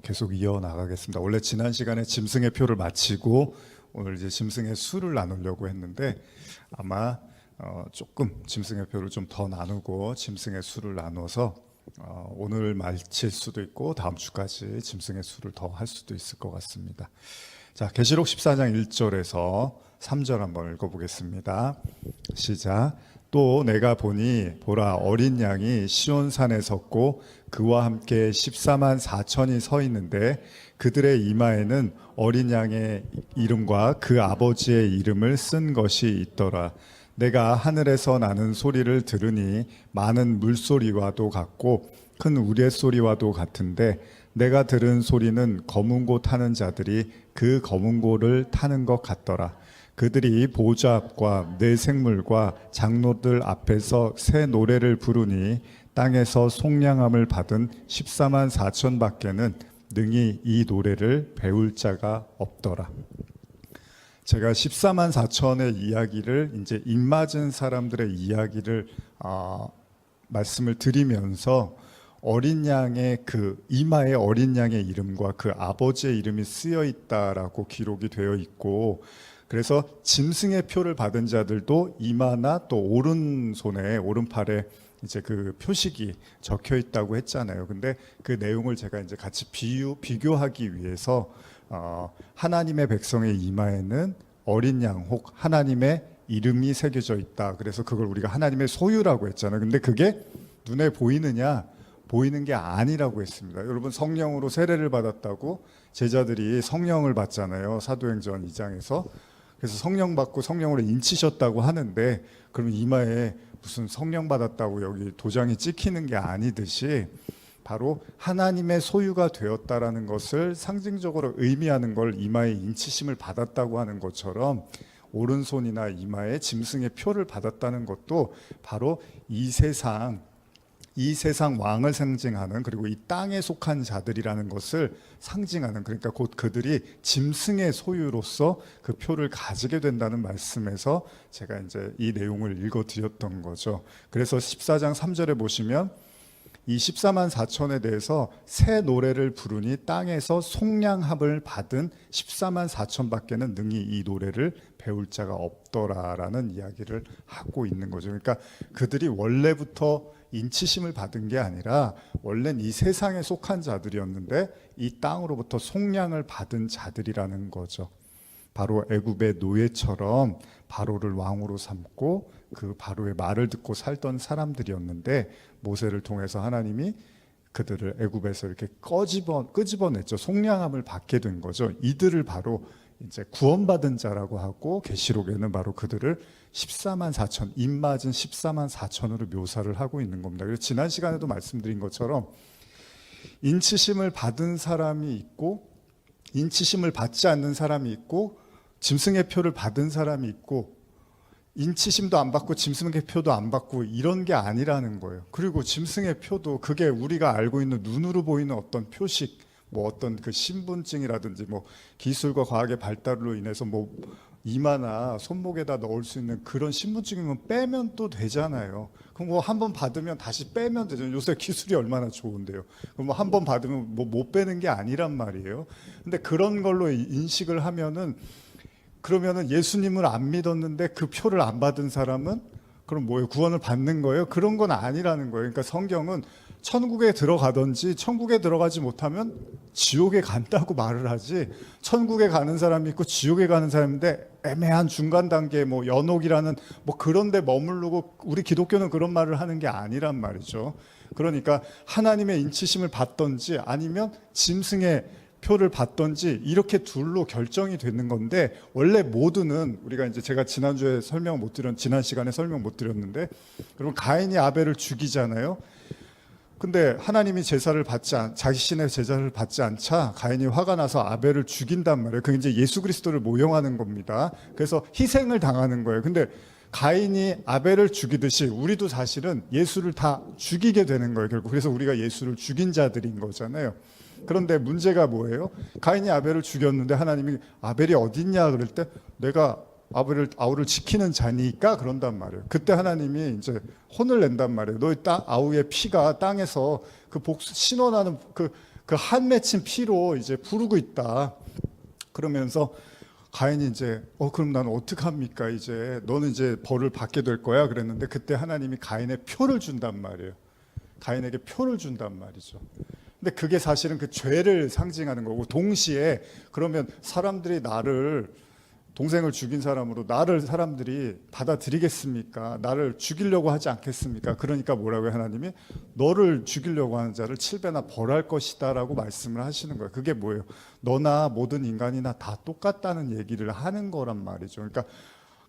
계속 이어나가겠습니다. 원래 지난 시간에 짐승의 표를 마치고 오늘 이제 짐승의 수를 나누려고 했는데 아마 조금 짐승의 표를 좀 더 나누고 짐승의 수를 나눠서 오늘 마칠 수도 있고 다음 주까지 짐승의 수를 더 할 수도 있을 것 같습니다. 자, 계시록 14장 1절에서 3절 한번 읽어보겠습니다. 시작. 또 내가 보니 보라, 어린 양이 시온산에 섰고 그와 함께 14만 4천이 서 있는데 그들의 이마에는 어린 양의 이름과 그 아버지의 이름을 쓴 것이 있더라. 내가 하늘에서 나는 소리를 들으니 많은 물소리와도 같고 큰 우레소리와도 같은데 내가 들은 소리는 검은 고 타는 자들이 그 검은 고를 타는 것 같더라. 그들이 보좌 앞과 네 생물과 장로들 앞에서 새 노래를 부르니 땅에서 속량함을 받은 14만 4천 밖에는 능히 이 노래를 배울 자가 없더라. 제가 14만 4천의 이야기를 이제 입맞은 사람들의 이야기를 말씀을 드리면서 어린 양의 그 이마에 어린 양의 이름과 그 아버지의 이름이 쓰여 있다라고 기록이 되어 있고, 그래서 짐승의 표를 받은 자들도 이마나 또 오른손에 오른팔에 이제 그 표식이 적혀 있다고 했잖아요. 근데 그 내용을 제가 이제 같이 비교하기 위해서 하나님의 백성의 이마에는 어린 양 혹 하나님의 이름이 새겨져 있다. 그래서 그걸 우리가 하나님의 소유라고 했잖아요. 근데 그게 눈에 보이느냐? 보이는 게 아니라고 했습니다. 여러분, 성령으로 세례를 받았다고 제자들이 성령을 받잖아요. 사도행전 2장에서. 그래서 성령 받고 성령으로 인치셨다고 하는데, 그러면 이마에 무슨 성령 받았다고 여기 도장이 찍히는 게 아니듯이 바로 하나님의 소유가 되었다라는 것을 상징적으로 의미하는 걸 이마에 인치심을 받았다고 하는 것처럼 오른손이나 이마에 짐승의 표를 받았다는 것도 바로 이 세상 왕을 상징하는, 그리고 이 땅에 속한 자들이라는 것을 상징하는, 그러니까 곧 그들이 짐승의 소유로서 그 표를 가지게 된다는 말씀에서 제가 이제 이 내용을 읽어드렸던 거죠. 그래서 14장 3절에 보시면 이 14만 4천에 대해서 새 노래를 부르니 땅에서 속량함을 받은 14만 4천 밖에는 능히 이 노래를 배울 자가 없더라라는 이야기를 하고 있는 거죠. 그러니까 그들이 원래부터 인치심을 받은 게 아니라 원래는 이 세상에 속한 자들이었는데 이 땅으로부터 속량을 받은 자들이라는 거죠. 바로 애굽의 노예처럼 바로를 왕으로 삼고 그 바로의 말을 듣고 살던 사람들이었는데 모세를 통해서 하나님이 그들을 애굽에서 이렇게 끄집어냈죠. 속량함을 받게 된 거죠. 이들을 바로 이제 구원받은 자라고 하고, 계시록에는 바로 그들을 14만 4천, 입맞은 14만 4천으로 묘사를 하고 있는 겁니다. 그래서 지난 시간에도 말씀드린 것처럼 인치심을 받은 사람이 있고 인치심을 받지 않는 사람이 있고 짐승의 표를 받은 사람이 있고 인치심도 안 받고 짐승의 표도 안 받고 이런 게 아니라는 거예요. 그리고 짐승의 표도 그게 우리가 알고 있는 눈으로 보이는 어떤 표식, 뭐 어떤 그 신분증이라든지 뭐 기술과 과학의 발달로 인해서 뭐 이마나 손목에다 넣을 수 있는 그런 신분증이면 빼면 또 되잖아요. 그럼 뭐 한 번 받으면 다시 빼면 되죠. 요새 기술이 얼마나 좋은데요. 그럼 뭐 한 번 받으면 뭐 못 빼는 게 아니란 말이에요. 근데 그런 걸로 인식을 하면은, 그러면은 예수님을 안 믿었는데 그 표를 안 받은 사람은 그럼 뭐예요? 구원을 받는 거예요? 그런 건 아니라는 거예요. 그러니까 성경은 천국에 들어가든지 천국에 들어가지 못하면 지옥에 간다고 말을 하지, 천국에 가는 사람이 있고 지옥에 가는 사람인데 애매한 중간 단계 뭐 연옥이라는 뭐 그런 데 머무르고, 우리 기독교는 그런 말을 하는 게 아니란 말이죠. 그러니까 하나님의 인치심을 받든지 아니면 짐승의 표를 받든지 이렇게 둘로 결정이 되는 건데, 원래 모두는 우리가 이제 제가 지난 시간에 설명 못 드렸는데, 그러면 가인이 아벨을 죽이잖아요. 근데 하나님이 자신의 제사를 받지 않자 가인이 화가 나서 아벨을 죽인단 말이에요. 그게 이제 예수 그리스도를 모형하는 겁니다. 그래서 희생을 당하는 거예요. 근데 가인이 아벨을 죽이듯이 우리도 사실은 예수를 다 죽이게 되는 거예요, 결국. 그래서 우리가 예수를 죽인 자들인 거잖아요. 그런데 문제가 뭐예요? 가인이 아벨을 죽였는데 하나님이 아벨이 어딨냐 그럴 때 내가 아우를 지키는 자니까 그런단 말이에요. 그때 하나님이 이제 혼을 낸단 말이에요. 너희 아우의 피가 땅에서 그 신원하는 그 그 한 맺힌 피로 이제 부르고 있다. 그러면서 가인이 이제 그럼 난 어떡합니까? 이제 너는 이제 벌을 받게 될 거야. 그랬는데 그때 하나님이 가인의 표를 준단 말이에요. 가인에게 표를 준단 말이죠. 근데 그게 사실은 그 죄를 상징하는 거고, 동시에 그러면 사람들이 나를, 동생을 죽인 사람으로 나를 사람들이 받아들이겠습니까? 나를 죽이려고 하지 않겠습니까? 그러니까 뭐라고요? 하나님이 너를 죽이려고 하는 자를 7배나 벌할 것이다 라고 말씀을 하시는 거예요. 그게 뭐예요? 너나 모든 인간이나 다 똑같다는 얘기를 하는 거란 말이죠. 그러니까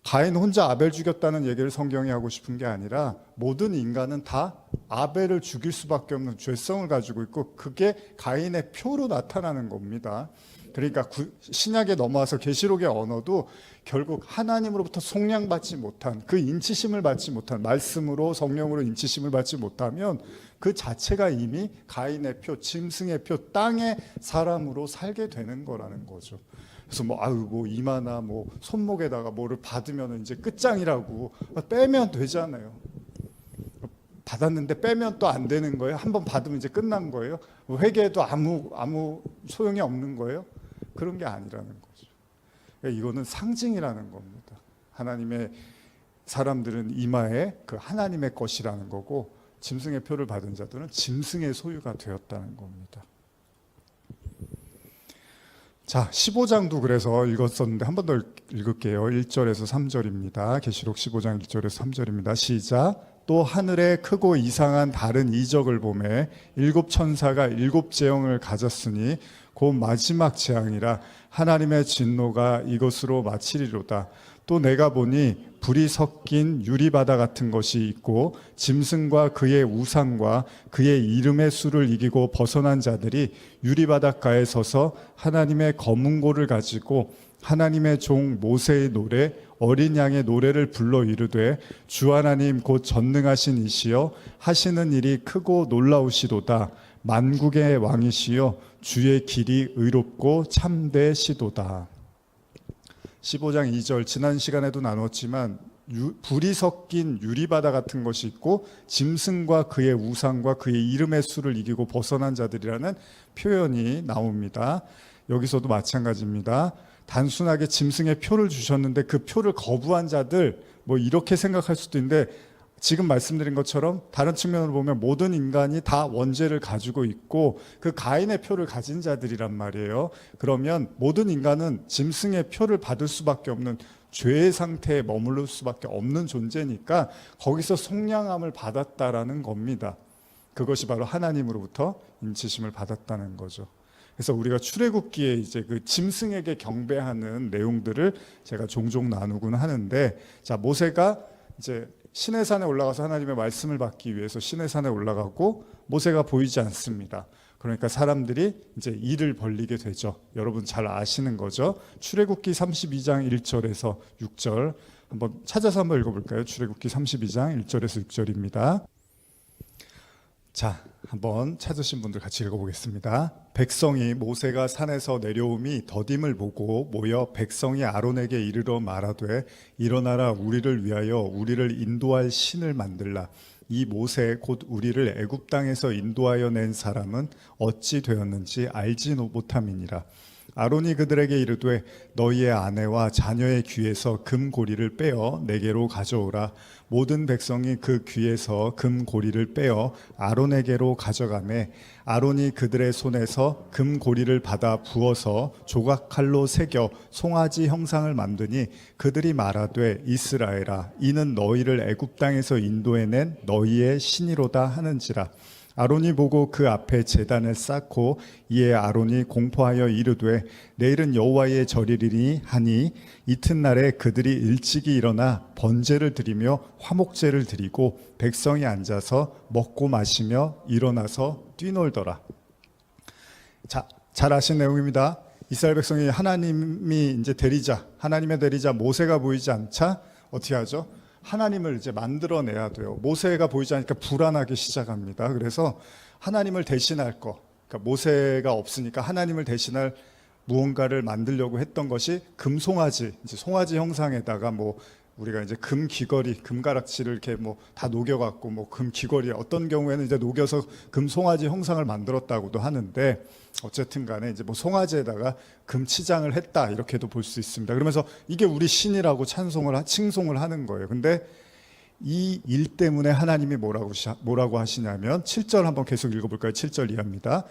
가인 혼자 아벨 죽였다는 얘기를 성경이 하고 싶은 게 아니라 모든 인간은 다 아벨을 죽일 수밖에 없는 죄성을 가지고 있고, 그게 가인의 표로 나타나는 겁니다. 그러니까 신약에 넘어와서 계시록의 언어도 결국 하나님으로부터 속량받지 못한, 그 인치심을 받지 못한, 말씀으로 성령으로 인치심을 받지 못하면 그 자체가 이미 가인의 표, 짐승의 표, 땅의 사람으로 살게 되는 거라는 거죠. 그래서 뭐 이마나 뭐 손목에다가 뭐를 받으면 이제 끝장이라고 빼면 되잖아요. 받았는데 빼면 또 안 되는 거예요. 한번 받으면 이제 끝난 거예요. 회개해도 아무 소용이 없는 거예요. 그런 게 아니라는 거죠. 그러니까 이거는 상징이라는 겁니다. 하나님의 사람들은 이마에 그 하나님의 것이라는 거고, 짐승의 표를 받은 자들은 짐승의 소유가 되었다는 겁니다. 자, 15장도 그래서 읽었었는데 한 번 더 읽을게요. 1절에서 3절입니다. 계시록 15장 1절에서 3절입니다. 시작. 또 하늘에 크고 이상한 다른 이적을 보매 7 천사가 7 재앙을 가졌으니 곧 마지막 재앙이라 하나님의 진노가 이것으로 마치리로다. 또 내가 보니 불이 섞인 유리바다 같은 것이 있고 짐승과 그의 우상과 그의 이름의 수를 이기고 벗어난 자들이 유리바닷가에 서서 하나님의 검은고를 가지고 하나님의 종 모세의 노래 어린 양의 노래를 불러 이르되 주 하나님 곧 전능하신 이시여 하시는 일이 크고 놀라우시도다. 만국의 왕이시여 주의 길이 의롭고 참되시도다. 15장 2절, 지난 시간에도 나눴지만 불이 섞인 유리바다 같은 것이 있고 짐승과 그의 우상과 그의 이름의 수를 이기고 벗어난 자들이라는 표현이 나옵니다. 여기서도 마찬가지입니다. 단순하게 짐승의 표를 주셨는데 그 표를 거부한 자들, 뭐 이렇게 생각할 수도 있는데, 지금 말씀드린 것처럼 다른 측면으로 보면 모든 인간이 다 원죄를 가지고 있고 그 가인의 표를 가진 자들이란 말이에요. 그러면 모든 인간은 짐승의 표를 받을 수밖에 없는 죄의 상태에 머무를 수밖에 없는 존재니까 거기서 속량함을 받았다라는 겁니다. 그것이 바로 하나님으로부터 인치심을 받았다는 거죠. 그래서 우리가 출애굽기에 이제 그 짐승에게 경배하는 내용들을 제가 종종 나누곤 하는데, 자, 모세가 이제 시내산에 올라가서 하나님의 말씀을 받기 위해서 시내산에 올라가고 모세가 보이지 않습니다. 그러니까 사람들이 이제 이를 벌리게 되죠. 여러분 잘 아시는 거죠. 출애굽기 32장 1절에서 6절 한번 찾아서 한번 읽어볼까요? 출애굽기 32장 1절에서 6절입니다. 자, 한번 찾으신 분들 같이 읽어보겠습니다. 백성이 모세가 산에서 내려옴이 더딤을 보고 모여 백성이 아론에게 이르러 말하되 일어나라 우리를 위하여 우리를 인도할 신을 만들라. 이 모세 곧 우리를 애굽 땅에서 인도하여 낸 사람은 어찌 되었는지 알지 못함이니라. 아론이 그들에게 이르되 너희의 아내와 자녀의 귀에서 금고리를 빼어 내게로 가져오라. 모든 백성이 그 귀에서 금고리를 빼어 아론에게로 가져가매 아론이 그들의 손에서 금고리를 받아 부어서 조각칼로 새겨 송아지 형상을 만드니 그들이 말하되 이스라엘아 이는 너희를 애굽 땅에서 인도해낸 너희의 신이로다 하는지라. 아론이 보고 그 앞에 제단을 쌓고 이에 아론이 공포하여 이르되 내일은 여호와의 절이리니 하니 이튿날에 그들이 일찍이 일어나 번제를 드리며 화목제를 드리고 백성이 앉아서 먹고 마시며 일어나서 뛰놀더라. 자, 잘 아신 내용입니다. 이스라엘 백성이 하나님이 이제 대리자, 하나님의 대리자 모세가 보이지 않자 어떻게 하죠? 하나님을 이제 만들어내야 돼요. 모세가 보이지 않으니까 불안하기 시작합니다. 그래서 하나님을 대신할 거, 그러니까 모세가 없으니까 하나님을 대신할 무언가를 만들려고 했던 것이 금송아지, 이제 송아지 형상에다가 뭐 우리가 이제 금 귀걸이, 금가락지를 이렇게 뭐 다 녹여갖고 뭐 금 귀걸이, 어떤 경우에는 이제 녹여서 금 송아지 형상을 만들었다고도 하는데, 어쨌든 간에 이제 뭐 송아지에다가 금 치장을 했다 이렇게도 볼 수 있습니다. 그러면서 이게 우리 신이라고 칭송을 하는 거예요. 근데 이 일 때문에 하나님이 뭐라고 하시냐면 7절 한번 계속 읽어볼까요? 7절 이하입니다.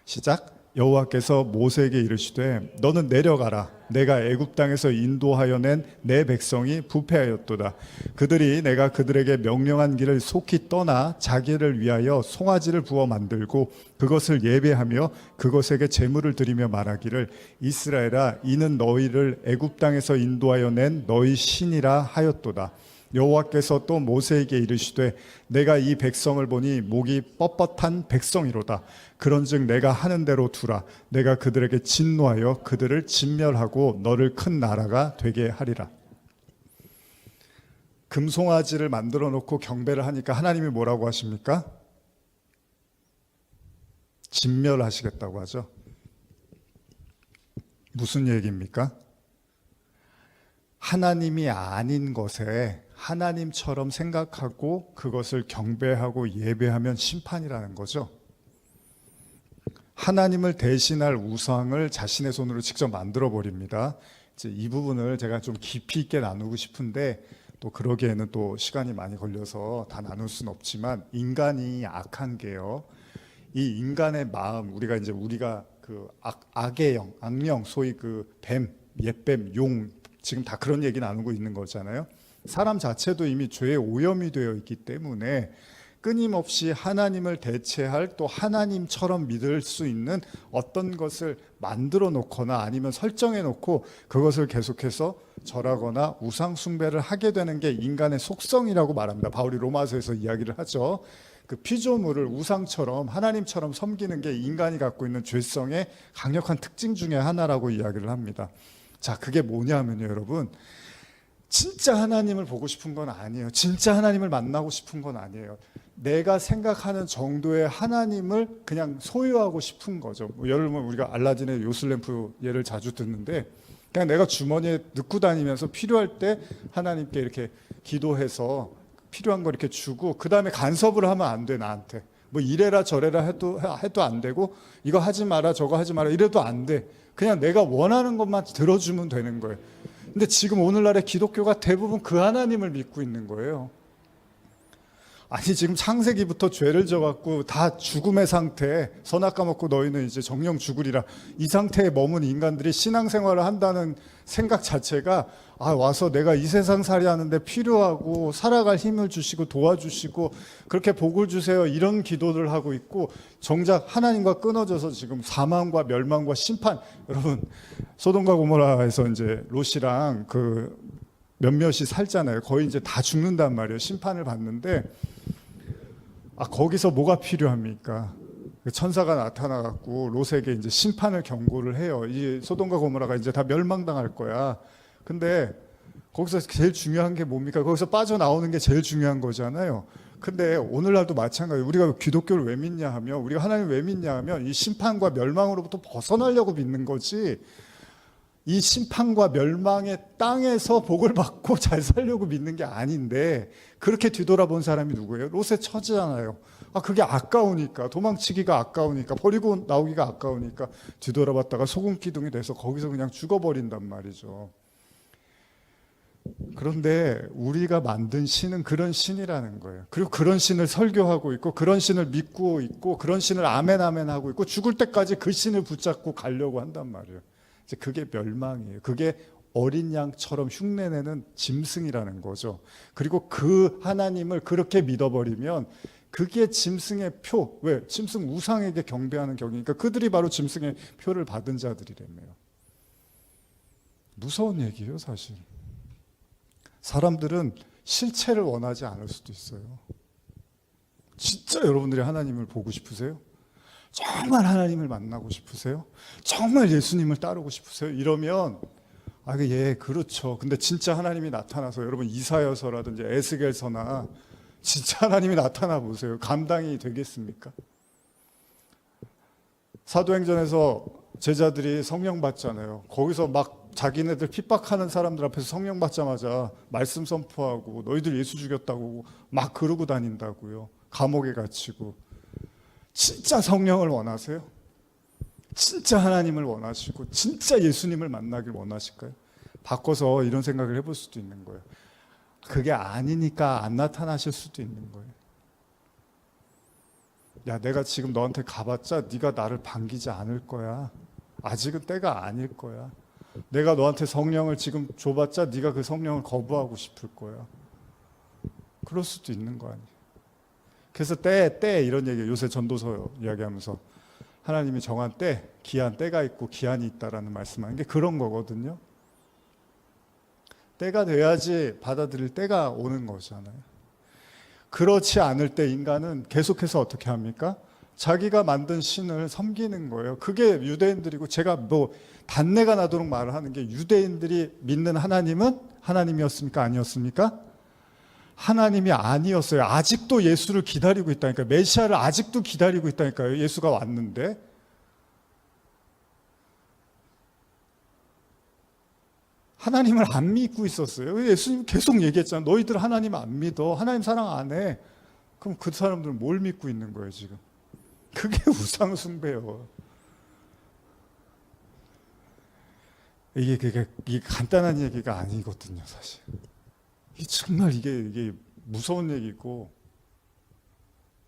시작. 여호와께서 모세에게 이르시되 너는 내려가라. 내가 애굽 땅에서 인도하여 낸 내 백성이 부패하였도다. 그들이 내가 그들에게 명령한 길을 속히 떠나 자기를 위하여 송아지를 부어 만들고 그것을 예배하며 그것에게 제물을 드리며 말하기를 이스라엘아 이는 너희를 애굽 땅에서 인도하여 낸 너희 신이라 하였도다. 여호와께서 또 모세에게 이르시되 내가 이 백성을 보니 목이 뻣뻣한 백성이로다. 그런즉 내가 하는 대로 두라. 내가 그들에게 진노하여 그들을 진멸하고 너를 큰 나라가 되게 하리라. 금송아지를 만들어 놓고 경배를 하니까 하나님이 뭐라고 하십니까? 진멸하시겠다고 하죠. 무슨 얘기입니까? 하나님이 아닌 것에 하나님처럼 생각하고 그것을 경배하고 예배하면 심판이라는 거죠. 하나님을 대신할 우상을 자신의 손으로 직접 만들어 버립니다. 이제 이 부분을 제가 좀 깊이 있게 나누고 싶은데 또 그러기에는 또 시간이 많이 걸려서 다 나눌 수는 없지만, 인간이 악한 게요, 이 인간의 마음, 우리가 그 악의 영, 악령, 소위 그 뱀, 옛뱀, 용, 지금 다 그런 얘기 나누고 있는 거잖아요. 사람 자체도 이미 죄에 오염이 되어 있기 때문에 끊임없이 하나님을 대체할, 또 하나님처럼 믿을 수 있는 어떤 것을 만들어 놓거나 아니면 설정해 놓고 그것을 계속해서 절하거나 우상 숭배를 하게 되는 게 인간의 속성이라고 말합니다. 바울이 로마서에서 이야기를 하죠. 그 피조물을 우상처럼 하나님처럼 섬기는 게 인간이 갖고 있는 죄성의 강력한 특징 중에 하나라고 이야기를 합니다. 자, 그게 뭐냐면요, 여러분, 진짜 하나님을 보고 싶은 건 아니에요. 진짜 하나님을 만나고 싶은 건 아니에요. 내가 생각하는 정도의 하나님을 그냥 소유하고 싶은 거죠. 예를 들면 우리가 알라딘의 요술램프 예를 자주 듣는데, 그냥 내가 주머니에 넣고 다니면서 필요할 때 하나님께 이렇게 기도해서 필요한 거 이렇게 주고, 그 다음에 간섭을 하면 안 돼, 나한테. 뭐 이래라 저래라 해도 안 되고, 이거 하지 마라 저거 하지 마라 이래도 안 돼. 그냥 내가 원하는 것만 들어주면 되는 거예요. 근데 지금 오늘날의 기독교가 대부분 그 하나님을 믿고 있는 거예요. 아니, 지금 창세기부터 죄를 져갖고 다 죽음의 상태, 선악 까먹고 너희는 이제 정령 죽으리라, 이 상태에 머문 인간들이 신앙생활을 한다는 생각 자체가, 와서 내가 이 세상 살이 하는데 필요하고 살아갈 힘을 주시고 도와주시고 그렇게 복을 주세요, 이런 기도를 하고 있고, 정작 하나님과 끊어져서 지금 사망과 멸망과 심판. 여러분, 소돔과 고모라에서 이제 롯이랑 그 몇몇이 살잖아요. 거의 이제 다 죽는단 말이에요. 심판을 받는데, 거기서 뭐가 필요합니까? 천사가 나타나갖고 롯에게 이제 심판을 경고를 해요. 이 소돔과 고모라가 이제 다 멸망당할 거야. 근데 거기서 제일 중요한 게 뭡니까? 거기서 빠져나오는 게 제일 중요한 거잖아요. 근데 오늘날도 마찬가지예요. 우리가 기독교를 왜 믿냐 하면, 우리가 하나님을 왜 믿냐 하면 이 심판과 멸망으로부터 벗어나려고 믿는 거지, 이 심판과 멸망의 땅에서 복을 받고 잘 살려고 믿는 게 아닌데, 그렇게 뒤돌아본 사람이 누구예요? 롯의 처지잖아요. 그게 아까우니까, 도망치기가 아까우니까, 버리고 나오기가 아까우니까 뒤돌아봤다가 소금 기둥이 돼서 거기서 그냥 죽어버린단 말이죠. 그런데 우리가 만든 신은 그런 신이라는 거예요. 그리고 그런 신을 설교하고 있고, 그런 신을 믿고 있고, 그런 신을 아멘 아멘 하고 있고, 죽을 때까지 그 신을 붙잡고 가려고 한단 말이에요. 이제 그게 멸망이에요. 그게 어린 양처럼 흉내내는 짐승이라는 거죠. 그리고 그 하나님을 그렇게 믿어버리면 그게 짐승의 표. 왜? 짐승 우상에게 경배하는 격이니까 그들이 바로 짐승의 표를 받은 자들이라며요. 무서운 얘기예요, 사실. 사람들은 실체를 원하지 않을 수도 있어요. 진짜 여러분들이 하나님을 보고 싶으세요? 정말 하나님을 만나고 싶으세요? 정말 예수님을 따르고 싶으세요? 이러면 예, 그렇죠. 근데 진짜 하나님이 나타나서, 여러분 이사야서라든지 에스겔서나 진짜 하나님이 나타나 보세요. 감당이 되겠습니까? 사도행전에서 제자들이 성령 받잖아요. 거기서 막 자기네들 핍박하는 사람들 앞에서 성령 받자마자 말씀 선포하고 너희들 예수 죽였다고 막 그러고 다닌다고요. 감옥에 갇히고. 진짜 성령을 원하세요? 진짜 하나님을 원하시고 진짜 예수님을 만나길 원하실까요? 바꿔서 이런 생각을 해볼 수도 있는 거예요. 그게 아니니까 안 나타나실 수도 있는 거예요. 야, 내가 지금 너한테 가봤자 네가 나를 반기지 않을 거야. 아직은 때가 아닐 거야. 내가 너한테 성령을 지금 줘봤자 네가 그 성령을 거부하고 싶을 거야. 그럴 수도 있는 거 아니에요. 그래서 때 이런 얘기, 요새 전도서 이야기하면서 하나님이 정한 때, 기한 때가 있고 기한이 있다라는 말씀하는 게 그런 거거든요. 때가 돼야지 받아들일 때가 오는 거잖아요. 그렇지 않을 때 인간은 계속해서 어떻게 합니까? 자기가 만든 신을 섬기는 거예요. 그게 유대인들이고, 제가 뭐 단내가 나도록 말을 하는 게, 유대인들이 믿는 하나님은 하나님이었습니까? 아니었습니까? 하나님이 아니었어요. 아직도 예수를 기다리고 있다니까요. 메시아를 아직도 기다리고 있다니까요. 예수가 왔는데. 하나님을 안 믿고 있었어요. 예수님 계속 얘기했잖아요. 너희들 하나님 안 믿어. 하나님 사랑 안 해. 그럼 그 사람들은 뭘 믿고 있는 거예요, 지금? 그게 우상 숭배예요. 이게 간단한 얘기가 아니거든요, 사실. 정말 이게 무서운 얘기고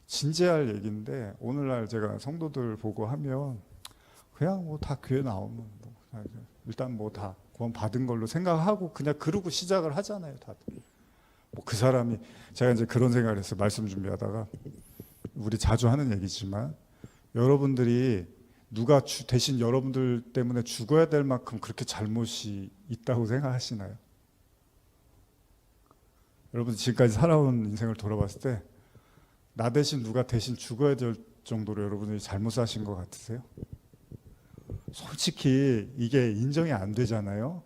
진지할 얘기인데, 오늘날 제가 성도들 보고 하면 그냥 뭐 다 교회 나오면 뭐 일단 뭐 다 구원 받은 걸로 생각하고 그냥 그러고 시작을 하잖아요, 다들. 뭐 그 사람이, 제가 이제 그런 생각을 했어요. 말씀 준비하다가, 우리 자주 하는 얘기지만 여러분들이 누가 대신 여러분들 때문에 죽어야 될 만큼 그렇게 잘못이 있다고 생각하시나요? 여러분 지금까지 살아온 인생을 돌아봤을 때 나 대신 누가 대신 죽어야 될 정도로 여러분들이 잘못 사신 것 같으세요? 솔직히 이게 인정이 안 되잖아요.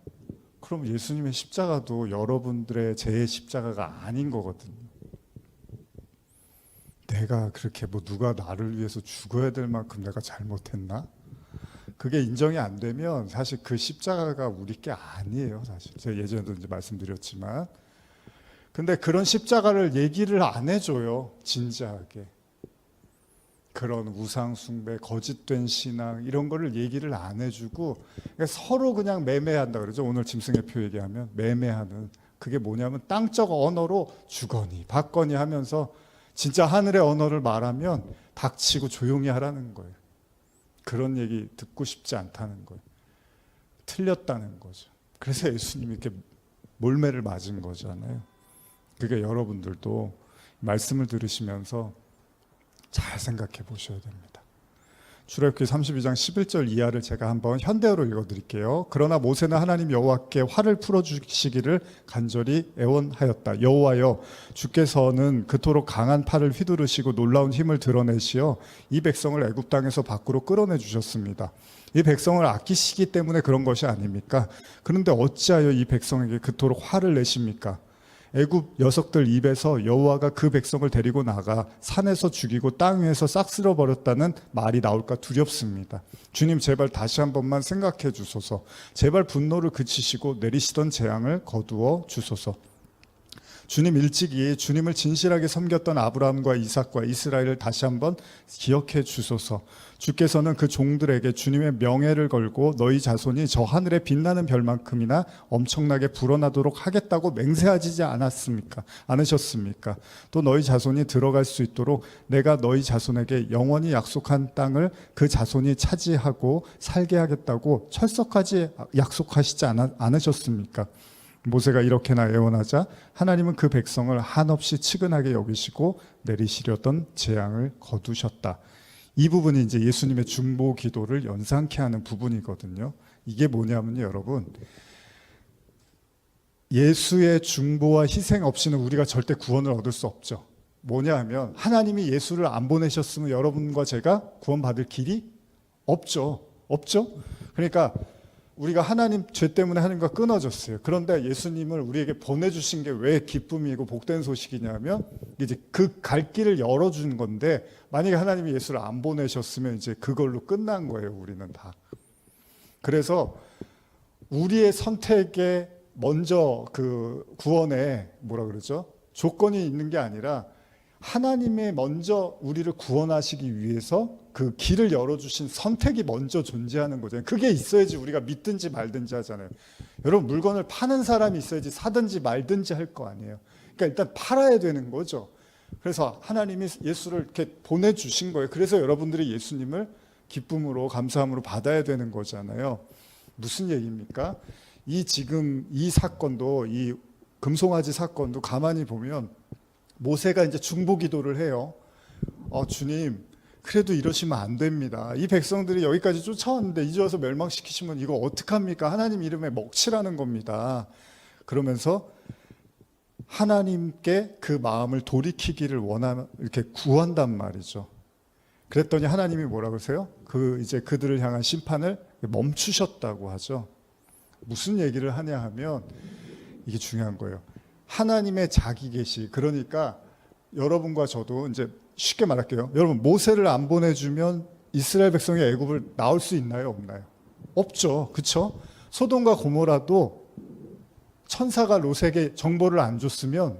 그럼 예수님의 십자가도 여러분들의 죄의 십자가가 아닌 거거든요. 내가 그렇게 뭐 누가 나를 위해서 죽어야 될 만큼 내가 잘못했나? 그게 인정이 안 되면 사실 그 십자가가 우리 게 아니에요, 사실. 제가 예전에도 이제 말씀드렸지만. 근데 그런 십자가를 얘기를 안 해줘요, 진지하게. 그런 우상숭배, 거짓된 신앙 이런 거를 얘기를 안 해주고, 그러니까 서로 그냥 매매한다 그러죠. 오늘 짐승의 표 얘기하면 매매하는, 그게 뭐냐면 땅적 언어로 주거니 받거니 하면서 진짜 하늘의 언어를 말하면 닥치고 조용히 하라는 거예요. 그런 얘기 듣고 싶지 않다는 거예요. 틀렸다는 거죠. 그래서 예수님이 이렇게 몰매를 맞은 거잖아요. 그게 여러분들도 말씀을 들으시면서 잘 생각해 보셔야 됩니다. 출애굽기 32장 11절 이하를 제가 한번 현대어로 읽어드릴게요. 그러나 모세는 하나님 여호와께 화를 풀어주시기를 간절히 애원하였다. 여호와여, 주께서는 그토록 강한 팔을 휘두르시고 놀라운 힘을 드러내시어 이 백성을 애굽 땅에서 밖으로 끌어내 주셨습니다. 이 백성을 아끼시기 때문에 그런 것이 아닙니까? 그런데 어찌하여 이 백성에게 그토록 화를 내십니까? 애굽 녀석들 입에서 여호와가 그 백성을 데리고 나가 산에서 죽이고 땅 위에서 싹 쓸어버렸다는 말이 나올까 두렵습니다. 주님, 제발 다시 한 번만 생각해 주소서. 제발 분노를 그치시고 내리시던 재앙을 거두어 주소서. 주님, 일찍이 주님을 진실하게 섬겼던 아브라함과 이삭과 이스라엘을 다시 한번 기억해 주소서. 주께서는 그 종들에게 주님의 명예를 걸고 너희 자손이 저 하늘에 빛나는 별만큼이나 엄청나게 불어나도록 하겠다고 맹세하지 않으셨습니까? 또 너희 자손이 들어갈 수 있도록 내가 너희 자손에게 영원히 약속한 땅을 그 자손이 차지하고 살게 하겠다고 철석까지 약속하시지 않으셨습니까? 모세가 이렇게나 애원하자 하나님은 그 백성을 한없이 측은하게 여기시고 내리시려던 재앙을 거두셨다. 이 부분이 이제 예수님의 중보 기도를 연상케 하는 부분이거든요. 이게 뭐냐면요, 여러분, 예수의 중보와 희생 없이는 우리가 절대 구원을 얻을 수 없죠. 뭐냐 하면, 하나님이 예수를 안 보내셨으면 여러분과 제가 구원받을 길이 없죠. 그러니까 우리가 하나님 죄 때문에 하나님과 끊어졌어요. 그런데 예수님을 우리에게 보내주신 게 왜 기쁨이고 복된 소식이냐면, 이제 그 갈 길을 열어준 건데, 만약에 하나님이 예수를 안 보내셨으면 이제 그걸로 끝난 거예요, 우리는 다. 그래서 우리의 선택에 먼저 그 구원에 뭐라 그러죠? 조건이 있는 게 아니라 하나님의 먼저 우리를 구원하시기 위해서 그 길을 열어주신 선택이 먼저 존재하는 거잖아요. 그게 있어야지 우리가 믿든지 말든지 하잖아요. 여러분, 물건을 파는 사람이 있어야지 사든지 말든지 할 거 아니에요. 그러니까 일단 팔아야 되는 거죠. 그래서 하나님이 예수를 이렇게 보내주신 거예요. 그래서 여러분들이 예수님을 기쁨으로 감사함으로 받아야 되는 거잖아요. 무슨 얘기입니까? 지금 이 사건도, 이 금송아지 사건도 가만히 보면 모세가 이제 중보 기도를 해요. 주님, 그래도 이러시면 안 됩니다. 이 백성들이 여기까지 쫓아왔는데 이제 와서 멸망시키시면 이거 어떡합니까? 하나님 이름에 먹칠하는 겁니다. 그러면서 하나님께 그 마음을 돌이키기를 이렇게 구한단 말이죠. 그랬더니 하나님이 뭐라 그러세요? 이제 그들을 향한 심판을 멈추셨다고 하죠. 무슨 얘기를 하냐 하면 이게 중요한 거예요. 하나님의 자기 계시. 그러니까 여러분과 저도 이제 쉽게 말할게요. 여러분, 모세를 안 보내주면 이스라엘 백성이 애굽을 나올 수 있나요? 없나요? 없죠. 그렇죠? 소돔과 고모라도 천사가 롯에게 정보를 안 줬으면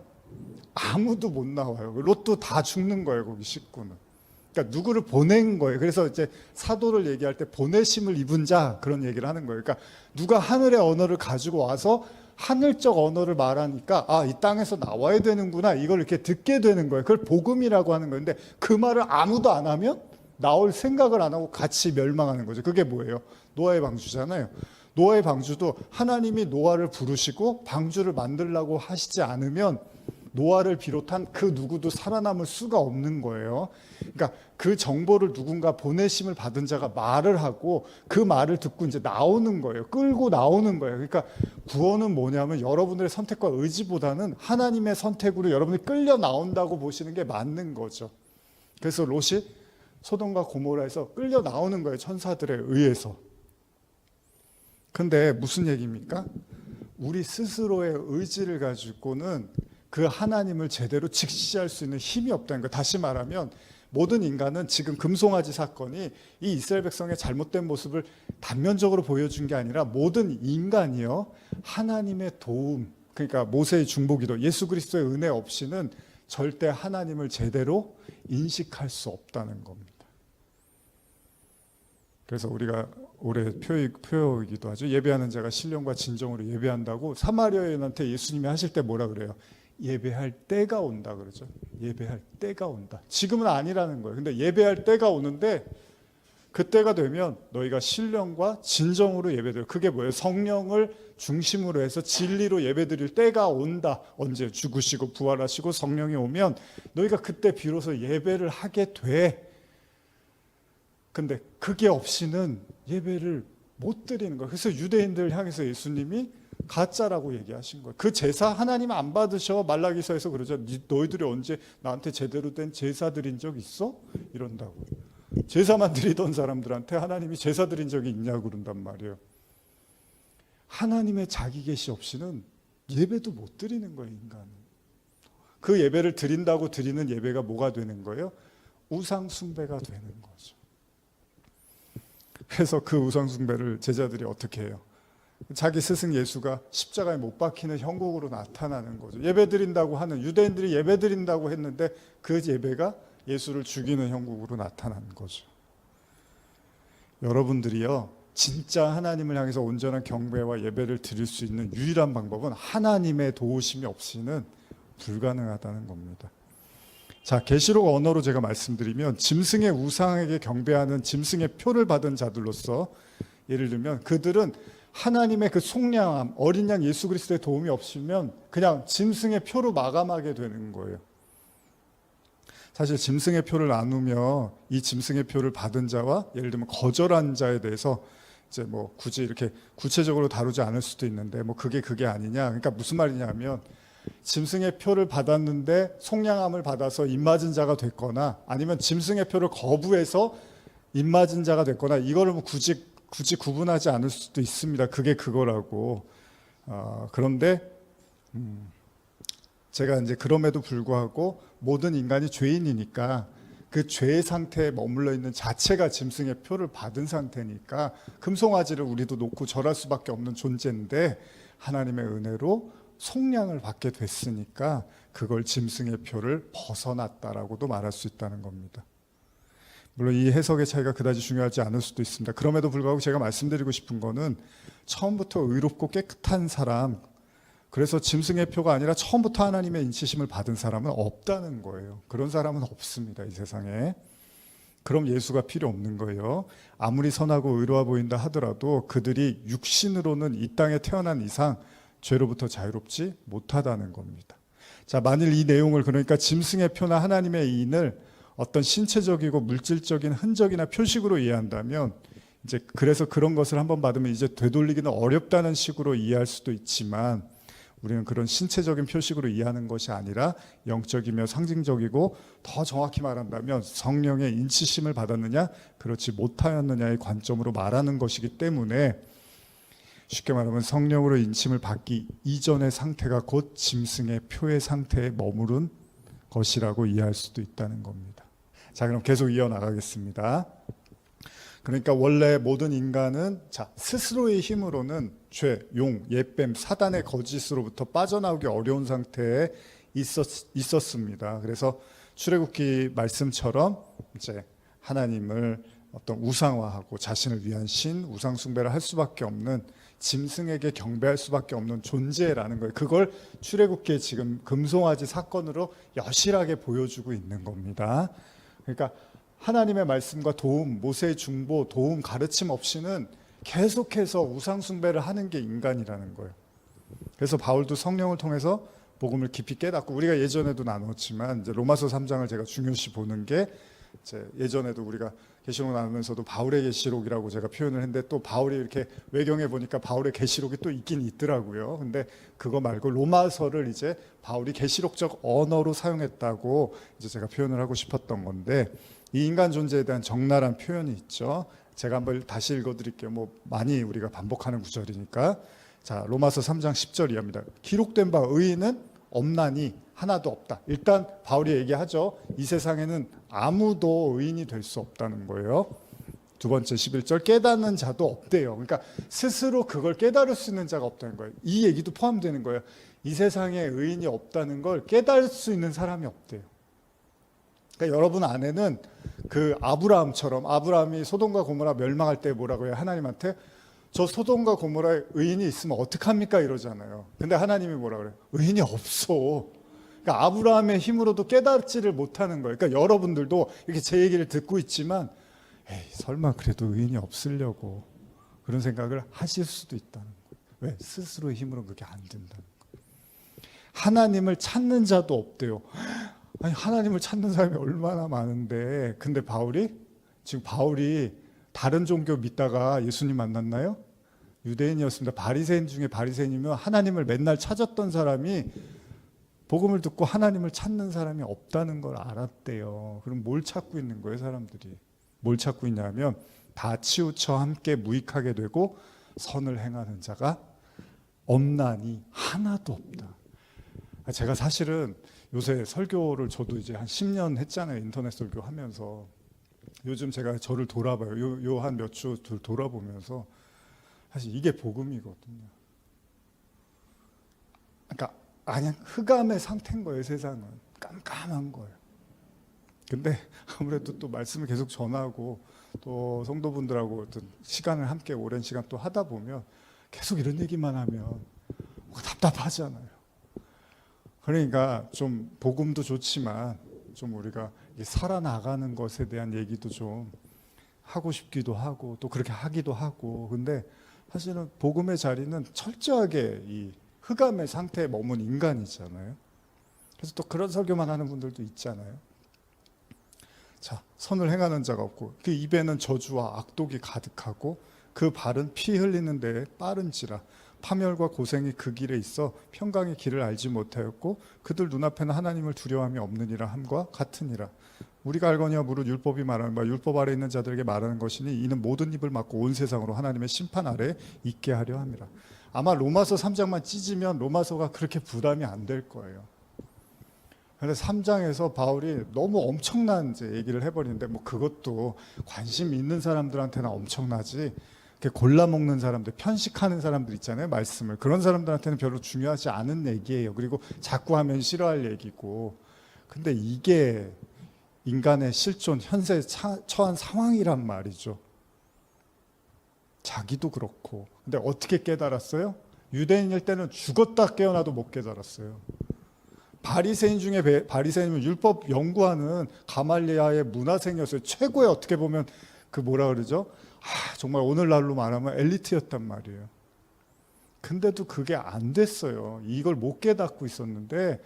아무도 못 나와요. 롯도 다 죽는 거예요. 거기 식구는. 그러니까 누구를 보낸 거예요. 그래서 이제 사도를 얘기할 때 보내심을 입은 자, 그런 얘기를 하는 거예요. 그러니까 누가 하늘의 언어를 가지고 와서 하늘적 언어를 말하니까 이 땅에서 나와야 되는구나, 이걸 이렇게 듣게 되는 거예요. 그걸 복음이라고 하는 건데, 그 말을 아무도 안 하면 나올 생각을 안 하고 같이 멸망하는 거죠. 그게 뭐예요? 노아의 방주잖아요. 노아의 방주도 하나님이 노아를 부르시고 방주를 만들라고 하시지 않으면 노아를 비롯한 그 누구도 살아남을 수가 없는 거예요. 그러니까 그 정보를 누군가 보내심을 받은 자가 말을 하고 그 말을 듣고 이제 나오는 거예요. 끌고 나오는 거예요. 그러니까 구원은 뭐냐면 여러분들의 선택과 의지보다는 하나님의 선택으로 여러분이 끌려 나온다고 보시는 게 맞는 거죠. 그래서 롯이 소돔과 고모라에서 끌려 나오는 거예요. 천사들에 의해서. 근데 무슨 얘기입니까? 우리 스스로의 의지를 가지고는 그 하나님을 제대로 직시할 수 있는 힘이 없다는 거. 다시 말하면 모든 인간은 지금 금송아지 사건이 이 이스라엘 백성의 잘못된 모습을 단면적으로 보여준 게 아니라 모든 인간이요, 하나님의 도움, 그러니까 모세의 중보기도, 예수 그리스도의 은혜 없이는 절대 하나님을 제대로 인식할 수 없다는 겁니다. 그래서 우리가 올해 표이기도 하죠. 예배하는 자가 신령과 진정으로 예배한다고 사마리아 여인한테 예수님이 하실 때 뭐라 그래요? 예배할 때가 온다 그러죠. 예배할 때가 온다. 지금은 아니라는 거예요. 근데 예배할 때가 오는데 그때가 되면 너희가 신령과 진정으로 예배드려. 그게 뭐예요? 성령을 중심으로 해서 진리로 예배드릴 때가 온다. 언제? 죽으시고 부활하시고 성령이 오면 너희가 그때 비로소 예배를 하게 돼. 근데 그게 없이는 예배를 못 드리는 거예요. 그래서 유대인들 향해서 예수님이 가짜라고 얘기하신 거예요. 그 제사 하나님 안 받으셔. 말라기서에서 그러죠. 너희들이 언제 나한테 제대로 된 제사 드린 적 있어? 이런다고. 제사만 드리던 사람들한테 하나님이 제사 드린 적이 있냐고 그런단 말이에요. 하나님의 자기 계시 없이는 예배도 못 드리는 거예요, 인간은. 그 예배를 드린다고 드리는 예배가 뭐가 되는 거예요? 우상 숭배가 되는 거죠. 그래서 그 우상 숭배를 제자들이 어떻게 해요? 자기 스승 예수가 십자가에 못 박히는 형국으로 나타나는 거죠. 예배드린다고 하는, 유대인들이 예배드린다고 했는데 그 예배가 예수를 죽이는 형국으로 나타나는 거죠. 여러분들이요, 진짜 하나님을 향해서 온전한 경배와 예배를 드릴 수 있는 유일한 방법은 하나님의 도우심이 없이는 불가능하다는 겁니다. 자, 계시록 언어로 제가 말씀드리면 짐승의 우상에게 경배하는 짐승의 표를 받은 자들로서, 예를 들면 그들은 하나님의 그 속량함, 어린 양 예수 그리스도의 도움이 없으면 그냥 짐승의 표로 마감하게 되는 거예요. 사실 짐승의 표를 나누며 이 짐승의 표를 받은 자와 예를 들면 거절한 자에 대해서 이제 뭐 굳이 이렇게 구체적으로 다루지 않을 수도 있는데, 뭐 그게 아니냐. 그러니까 무슨 말이냐면 짐승의 표를 받았는데 속량함을 받아서 입맞은 자가 됐거나, 아니면 짐승의 표를 거부해서 입맞은 자가 됐거나, 이거를 뭐 굳이 구분하지 않을 수도 있습니다. 그게 그거라고. 그런데 제가 이제 그럼에도 불구하고 모든 인간이 죄인이니까 그 죄의 상태에 머물러 있는 자체가 짐승의 표를 받은 상태니까 금송아지를 우리도 놓고 절할 수밖에 없는 존재인데 하나님의 은혜로 속량을 받게 됐으니까 그걸 짐승의 표를 벗어났다라고도 말할 수 있다는 겁니다. 물론 이 해석의 차이가 그다지 중요하지 않을 수도 있습니다. 그럼에도 불구하고 제가 말씀드리고 싶은 거는 처음부터 의롭고 깨끗한 사람, 그래서 짐승의 표가 아니라 처음부터 하나님의 인치심을 받은 사람은 없다는 거예요. 그런 사람은 없습니다, 이 세상에. 그럼 예수가 필요 없는 거예요. 아무리 선하고 의로워 보인다 하더라도 그들이 육신으로는 이 땅에 태어난 이상 죄로부터 자유롭지 못하다는 겁니다. 자, 만일 이 내용을 그러니까 짐승의 표나 하나님의 의인을 어떤 신체적이고 물질적인 흔적이나 표식으로 이해한다면 이제 그래서 그런 것을 한번 받으면 이제 되돌리기는 어렵다는 식으로 이해할 수도 있지만 우리는 그런 신체적인 표식으로 이해하는 것이 아니라 영적이며 상징적이고 더 정확히 말한다면 성령의 인치심을 받았느냐 그렇지 못하였느냐의 관점으로 말하는 것이기 때문에 쉽게 말하면 성령으로 인침을 받기 이전의 상태가 곧 짐승의 표의 상태에 머무른 것이라고 이해할 수도 있다는 겁니다. 자, 그럼 계속 이어나가겠습니다. 그러니까 원래 모든 인간은 스스로의 힘으로는 죄, 용, 옛뱀, 사단의 거짓으로부터 빠져나오기 어려운 상태에 있었습니다. 그래서 출애굽기 말씀처럼 이제 하나님을 어떤 우상화하고 자신을 위한 신, 우상 숭배를 할 수밖에 없는 짐승에게 경배할 수밖에 없는 존재라는 거예요. 그걸 출애굽기에 지금 금송아지 사건으로 여실하게 보여주고 있는 겁니다. 그러니까 하나님의 말씀과 도움, 모세의 중보, 도움, 가르침 없이는 계속해서 우상 숭배를 하는 게 인간이라는 거예요. 그래서 바울도 성령을 통해서 복음을 깊이 깨닫고 우리가 예전에도 나눴지만 이제 로마서 3장을 제가 중요시 보는 게 이제 예전에도 우리가 계시록 나누면서도 바울의 계시록이라고 제가 표현을 했는데 또 바울이 이렇게 외경에 보니까 바울의 계시록이 또 있긴 있더라고요. 근데 그거 말고 로마서를 이제 바울이 계시록적 언어로 사용했다고 이제 제가 표현을 하고 싶었던 건데 이 인간 존재에 대한 적나라한 표현이 있죠. 제가 한번 다시 읽어드릴게요. 뭐 많이 우리가 반복하는 구절이니까. 자, 로마서 3장 10절 이하입니다. 기록된 바 의인은 없나니 하나도 없다. 일단 바울이 얘기하죠. 이 세상에는 아무도 의인이 될 수 없다는 거예요. 두 번째 11절 깨닫는 자도 없대요. 그러니까 스스로 그걸 깨달을 수 있는 자가 없다는 거예요. 이 얘기도 포함되는 거예요. 이 세상에 의인이 없다는 걸 깨달을 수 있는 사람이 없대요. 그러니까 여러분 안에는 그 아브라함처럼 아브라함이 소돔과 고모라 멸망할 때 뭐라고 해요? 하나님한테 저 소돔과 고모라에 의인이 있으면 어떡합니까? 이러잖아요. 근데 하나님이 뭐라 그래요? 의인이 없어. 그러니까 아브라함의 힘으로도 깨닫지를 못하는 거예요. 그러니까 여러분들도 이렇게 제 얘기를 듣고 있지만 에이, 설마 그래도 의인이 없으려고 그런 생각을 하실 수도 있다는 거예요. 왜? 스스로의 힘으로는 그렇게 안 된다는 거예요. 하나님을 찾는 자도 없대요. 아니, 하나님을 찾는 사람이 얼마나 많은데 근데 지금 바울이 다른 종교 믿다가 예수님 만났나요? 유대인이었습니다. 바리새인 중에 바리새인이면 하나님을 맨날 찾았던 사람이 복음을 듣고 하나님을 찾는 사람이 없다는 걸 알았대요. 그럼 뭘 찾고 있는 거예요, 사람들이? 뭘 찾고 있냐면 다 치우쳐 함께 무익하게 되고 선을 행하는 자가 없나니 하나도 없다. 제가 사실은 요새 설교를 저도 이제 한 10년 했잖아요. 인터넷 설교 하면서. 요즘 제가 저를 돌아봐요. 요 한 몇 주 돌아보면서 사실 이게 복음이거든요. 그러니까 그냥 흑암의 상태인 거예요, 세상은. 깜깜한 거예요. 근데 아무래도 또 말씀을 계속 전하고 또 성도분들하고 어떤 시간을 함께 오랜 시간 또 하다 보면 계속 이런 얘기만 하면 답답하잖아요. 그러니까 좀 복음도 좋지만 좀 우리가 살아나가는 것에 대한 얘기도 좀 하고 싶기도 하고 또 그렇게 하기도 하고 근데 사실은 복음의 자리는 철저하게 이 흑암의 상태에 머문 인간이잖아요. 그래서 또 그런 설교만 하는 분들도 있잖아요. 자, 선을 행하는 자가 없고 그 입에는 저주와 악독이 가득하고 그 발은 피 흘리는 데에 빠른지라 파멸과 고생이 그 길에 있어 평강의 길을 알지 못하였고 그들 눈앞에는 하나님을 두려워함이 없느니라 함과 같으니라. 우리가 알거니와 무릇 율법이 말하는 바 율법 아래 있는 자들에게 말하는 것이니 이는 모든 입을 막고 온 세상으로 하나님의 심판 아래 있게 하려 함이라. 아마 로마서 3장만 찢으면 로마서가 그렇게 부담이 안 될 거예요. 그래서 3장에서 바울이 너무 엄청난 이제 얘기를 해버리는데 뭐 그것도 관심 있는 사람들한테는 엄청나지. 이렇게 골라 먹는 사람들, 편식하는 사람들 있잖아요, 말씀을. 그런 사람들한테는 별로 중요하지 않은 얘기예요. 그리고 자꾸 하면 싫어할 얘기고. 근데 이게 인간의 실존, 현재 처한 상황이란 말이죠. 자기도 그렇고. 근데 어떻게 깨달았어요? 유대인일 때는 죽었다 깨어나도 못 깨달았어요. 바리새인 중에 바리새인은 율법 연구하는 가말리아의 문화생이었어요. 최고의 어떻게 보면 그 뭐라 그러죠? 정말 오늘날로 말하면 엘리트였단 말이에요. 근데도 그게 안 됐어요. 이걸 못 깨닫고 있었는데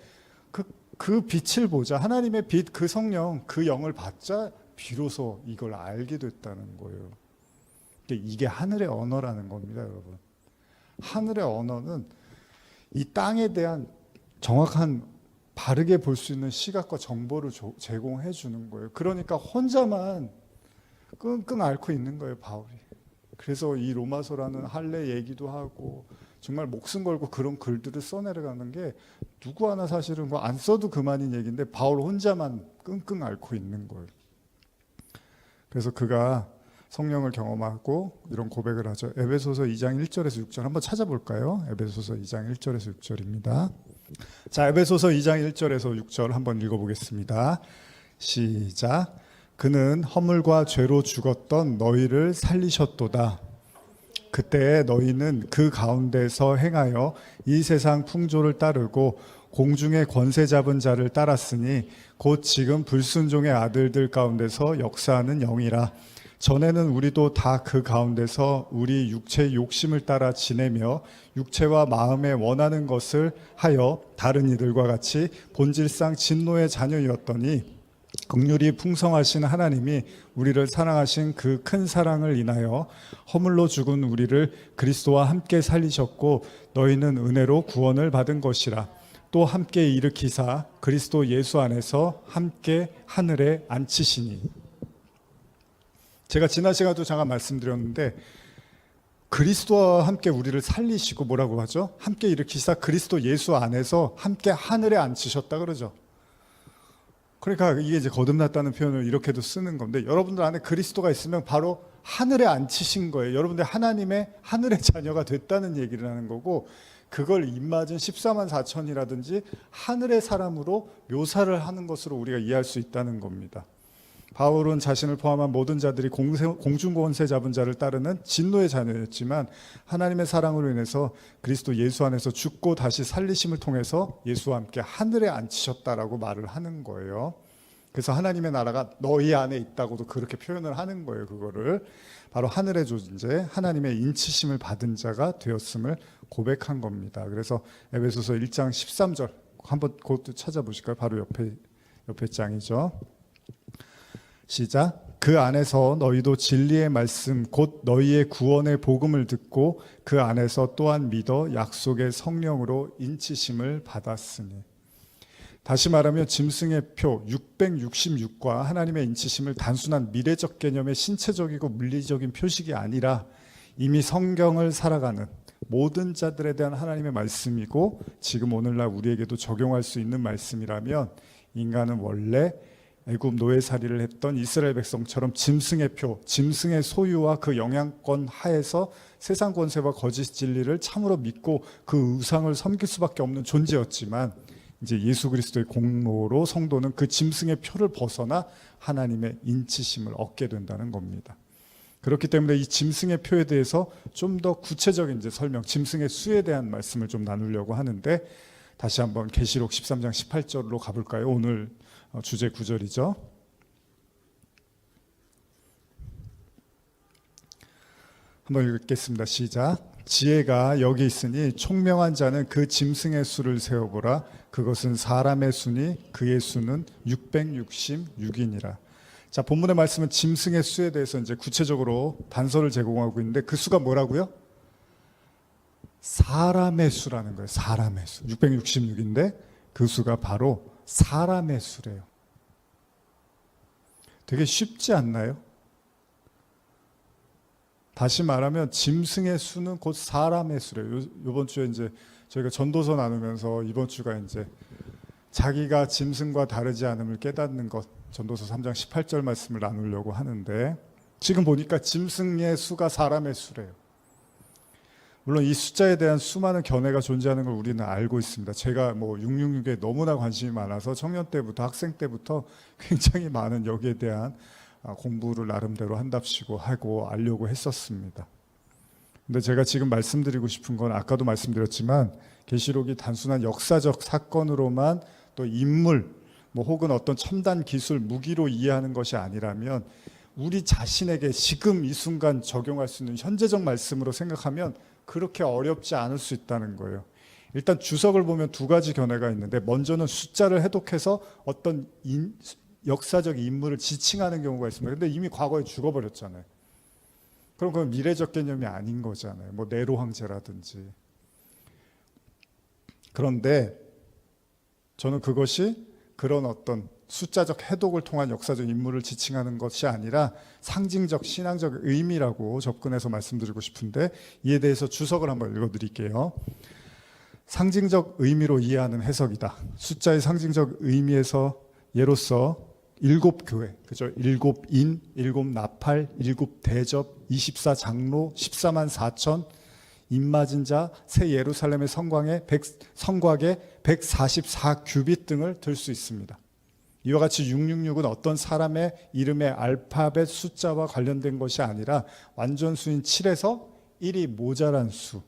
그 빛을 보자. 하나님의 빛, 그 성령, 그 영을 받자 비로소 이걸 알게 됐다는 거예요. 이게 하늘의 언어라는 겁니다, 여러분. 하늘의 언어는 이 땅에 대한 정확한 바르게 볼 수 있는 시각과 정보를 제공해 주는 거예요. 그러니까 혼자만 끙끙 앓고 있는 거예요, 바울이. 그래서 이 로마서라는 할례 얘기도 하고 정말 목숨 걸고 그런 글들을 써내려가는 게 누구 하나 사실은 안 써도 그만인 얘기인데 바울 혼자만 끙끙 앓고 있는 거예요. 그래서 그가 성령을 경험하고 이런 고백을 하죠. 에베소서 2장 1절에서 6절 한번 찾아볼까요? 에베소서 2장 1절에서 6절입니다. 자, 에베소서 2장 1절에서 6절 한번 읽어보겠습니다. 시작. 그는 허물과 죄로 죽었던 너희를 살리셨도다. 그때 너희는 그 가운데서 행하여 이 세상 풍조를 따르고 공중의 권세 잡은 자를 따랐으니 곧 지금 불순종의 아들들 가운데서 역사하는 영이라. 전에는 우리도 다 그 가운데서 우리 육체의 욕심을 따라 지내며 육체와 마음에 원하는 것을 하여 다른 이들과 같이 본질상 진노의 자녀였더니 긍휼이 풍성하신 하나님이 우리를 사랑하신 그 큰 사랑을 인하여 허물로 죽은 우리를 그리스도와 함께 살리셨고 너희는 은혜로 구원을 받은 것이라. 또 함께 일으키사 그리스도 예수 안에서 함께 하늘에 앉히시니. 제가 지난 시간에도 잠깐 말씀드렸는데 그리스도와 함께 우리를 살리시고 뭐라고 하죠? 함께 일으키사 그리스도 예수 안에서 함께 하늘에 앉히셨다 그러죠. 그러니까 이게 이제 거듭났다는 표현을 이렇게도 쓰는 건데 여러분들 안에 그리스도가 있으면 바로 하늘에 앉히신 거예요. 여러분들 하나님의 하늘의 자녀가 됐다는 얘기를 하는 거고 그걸 입맞은 14만 4천이라든지 하늘의 사람으로 묘사를 하는 것으로 우리가 이해할 수 있다는 겁니다. 바울은 자신을 포함한 모든 자들이 공중권세 잡은 자를 따르는 진노의 자녀였지만 하나님의 사랑으로 인해서 그리스도 예수 안에서 죽고 다시 살리심을 통해서 예수와 함께 하늘에 앉히셨다라고 말을 하는 거예요. 그래서 하나님의 나라가 너희 안에 있다고도 그렇게 표현을 하는 거예요. 그거를 바로 하늘의 존재, 하나님의 인치심을 받은 자가 되었음을 고백한 겁니다. 그래서 에베소서 1장 13절 한번 그것도 찾아보실까요? 바로 옆에 장이죠. 시작. 그 안에서 너희도 진리의 말씀 곧 너희의 구원의 복음을 듣고 그 안에서 또한 믿어 약속의 성령으로 인치심을 받았으니. 다시 말하면 짐승의 표 666과 하나님의 인치심을 단순한 미래적 개념의 신체적이고 물리적인 표식이 아니라 이미 성경을 살아가는 모든 자들에 대한 하나님의 말씀이고 지금 오늘날 우리에게도 적용할 수 있는 말씀이라면 인간은 원래 애굽 노예살이를 했던 이스라엘 백성처럼 짐승의 표, 짐승의 소유와 그 영향권 하에서 세상 권세와 거짓 진리를 참으로 믿고 그 우상을 섬길 수밖에 없는 존재였지만 이제 예수 그리스도의 공로로 성도는 그 짐승의 표를 벗어나 하나님의 인치심을 얻게 된다는 겁니다. 그렇기 때문에 이 짐승의 표에 대해서 좀 더 구체적인 이제 설명, 짐승의 수에 대한 말씀을 좀 나누려고 하는데 다시 한번 계시록 13장 18절로 가볼까요? 오늘 주제 구절이죠. 한번 읽겠습니다. 시작. 지혜가 여기 있으니 총명한 자는 그 짐승의 수를 세어보라. 그것은 사람의 수니 그의 수는 666이니라. 자, 본문의 말씀은 짐승의 수에 대해서 이제 구체적으로 단서를 제공하고 있는데 그 수가 뭐라고요? 사람의 수라는 거예요. 사람의 수. 666인데 그 수가 바로 사람의 수래요. 되게 쉽지 않나요? 다시 말하면 짐승의 수는 곧 사람의 수래요. 이번 주에 이제 저희가 전도서 나누면서 이번 주가 이제 자기가 짐승과 다르지 않음을 깨닫는 것, 전도서 3장 18절 말씀을 나누려고 하는데, 지금 보니까 짐승의 수가 사람의 수래요. 물론 이 숫자에 대한 수많은 견해가 존재하는 걸 우리는 알고 있습니다. 제가 666에 너무나 관심이 많아서 청년 때부터, 학생 때부터 굉장히 많은 여기에 대한 공부를 나름대로 한답시고 하고 알려고 했었습니다. 근데 제가 지금 말씀드리고 싶은 건, 아까도 말씀드렸지만 계시록이 단순한 역사적 사건으로만, 또 인물 혹은 어떤 첨단 기술, 무기로 이해하는 것이 아니라면, 우리 자신에게 지금 이 순간 적용할 수 있는 현재적 말씀으로 생각하면 그렇게 어렵지 않을 수 있다는 거예요. 일단 주석을 보면 두 가지 견해가 있는데, 먼저는 숫자를 해독해서 어떤 역사적 인물을 지칭하는 경우가 있습니다. 근데 이미 과거에 죽어버렸잖아요. 그럼 그건 미래적 개념이 아닌 거잖아요. 네로 황제라든지. 그런데 저는 그것이 그런 어떤 숫자적 해독을 통한 역사적 인물을 지칭하는 것이 아니라 상징적, 신앙적 의미라고 접근해서 말씀드리고 싶은데, 이에 대해서 주석을 한번 읽어드릴게요. 상징적 의미로 이해하는 해석이다. 숫자의 상징적 의미에서 예로서 7교회, 그죠? 7인, 7나팔, 7대접, 24장로, 14만 4천, 입맞은 자, 새 예루살렘의 성곽에 144규빗 등을 들 수 있습니다. 이와 같이 666은 어떤 사람의 이름의 알파벳 숫자와 관련된 것이 아니라 완전수인 7에서 1이 모자란 수,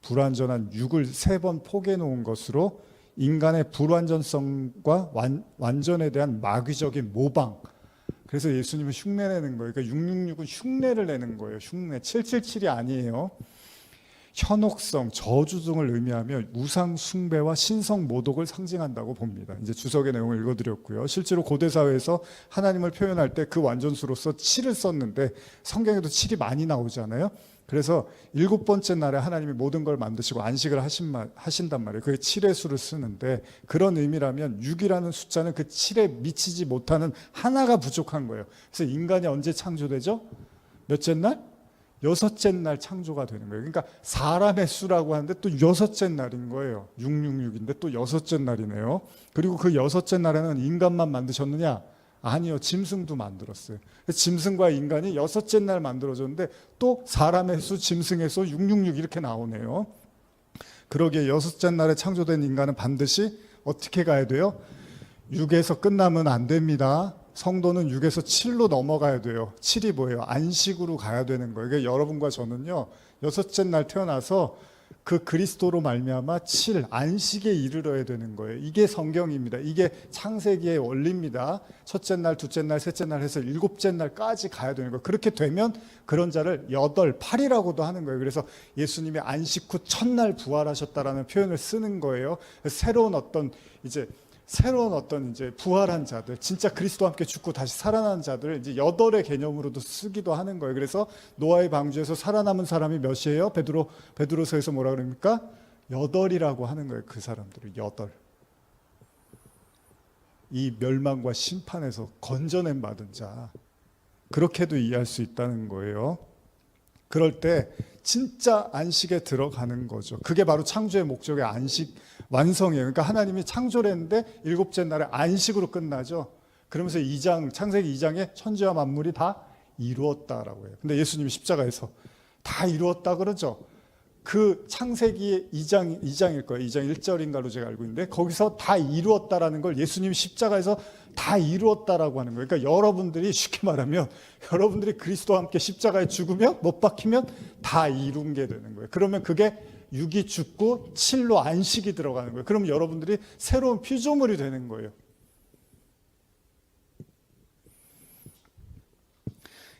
불완전한 6을 3번 포개해 놓은 것으로 인간의 불완전성과 완전에 대한 마귀적인 모방. 그래서 예수님은 흉내내는 거예요. 그러니까 666은 흉내를 내는 거예요. 흉내. 777이 아니에요. 현혹성, 저주 등을 의미하며 우상 숭배와 신성 모독을 상징한다고 봅니다. 이제 주석의 내용을 읽어드렸고요. 실제로 고대 사회에서 하나님을 표현할 때 그 완전수로서 7을 썼는데, 성경에도 7이 많이 나오잖아요. 그래서 7번째 날에 하나님이 모든 걸 만드시고 안식을 하신단 말이에요. 그게 7의 수를 쓰는데, 그런 의미라면 6이라는 숫자는 그 7에 미치지 못하는 하나가 부족한 거예요. 그래서 인간이 언제 창조되죠? 몇째 날? 6째 날 창조가 되는 거예요. 그러니까 사람의 수라고 하는데 또 6째 날인 거예요. 666인데 또 6째 날이네요. 그리고 그 6째 날에는 인간만 만드셨느냐? 아니요, 짐승도 만들었어요. 짐승과 인간이 6째 날 만들어졌는데 또 사람의 수, 짐승의 수 666 이렇게 나오네요. 그러기에 6째 날에 창조된 인간은 반드시 어떻게 가야 돼요? 6에서 끝나면 안 됩니다. 성도는 6에서 7로 넘어가야 돼요. 7이 뭐예요? 안식으로 가야 되는 거예요. 그러니까 여러분과 저는요, 6째 날 태어나서 그 그리스도로 말미암아 7, 안식에 이르러야 되는 거예요. 이게 성경입니다. 이게 창세기의 원리입니다. 첫째 날, 둘째 날, 셋째 날 해서 7째 날까지 가야 되는 거예요. 그렇게 되면 그런 자를 8, 8이라고도 하는 거예요. 그래서 예수님이 안식 후 첫날 부활하셨다라는 표현을 쓰는 거예요. 새로운 어떤 부활한 자들, 진짜 그리스도와 함께 죽고 다시 살아난 자들을 이제 8의 개념으로도 쓰기도 하는 거예요. 그래서 노아의 방주에서 살아남은 사람이 몇이에요? 베드로서에서 뭐라 그럽니까? 8이라고 하는 거예요. 그 사람들을 8. 이 멸망과 심판에서 건져낸 받은 자, 그렇게도 이해할 수 있다는 거예요. 그럴 때 진짜 안식에 들어가는 거죠. 그게 바로 창조의 목적의 안식 완성이에요. 그러니까 하나님이 창조를 했는데 7째 날에 안식으로 끝나죠. 그러면서 창세기 2장에 천지와 만물이 다 이루었다라고 해요. 근데 예수님이 십자가에서 다 이루었다 그러죠. 그 창세기 2장일 거예요. 2장 1절인가로 제가 알고 있는데, 거기서 다 이루었다라는 걸 예수님이 십자가에서 다 이루었다라고 하는 거예요. 그러니까 여러분들이, 쉽게 말하면 여러분들이 그리스도와 함께 십자가에 죽으면, 못 박히면 다 이룬 게 되는 거예요. 그러면 그게 6이 죽고 7로 안식이 들어가는 거예요. 그럼 여러분들이 새로운 피조물이 되는 거예요.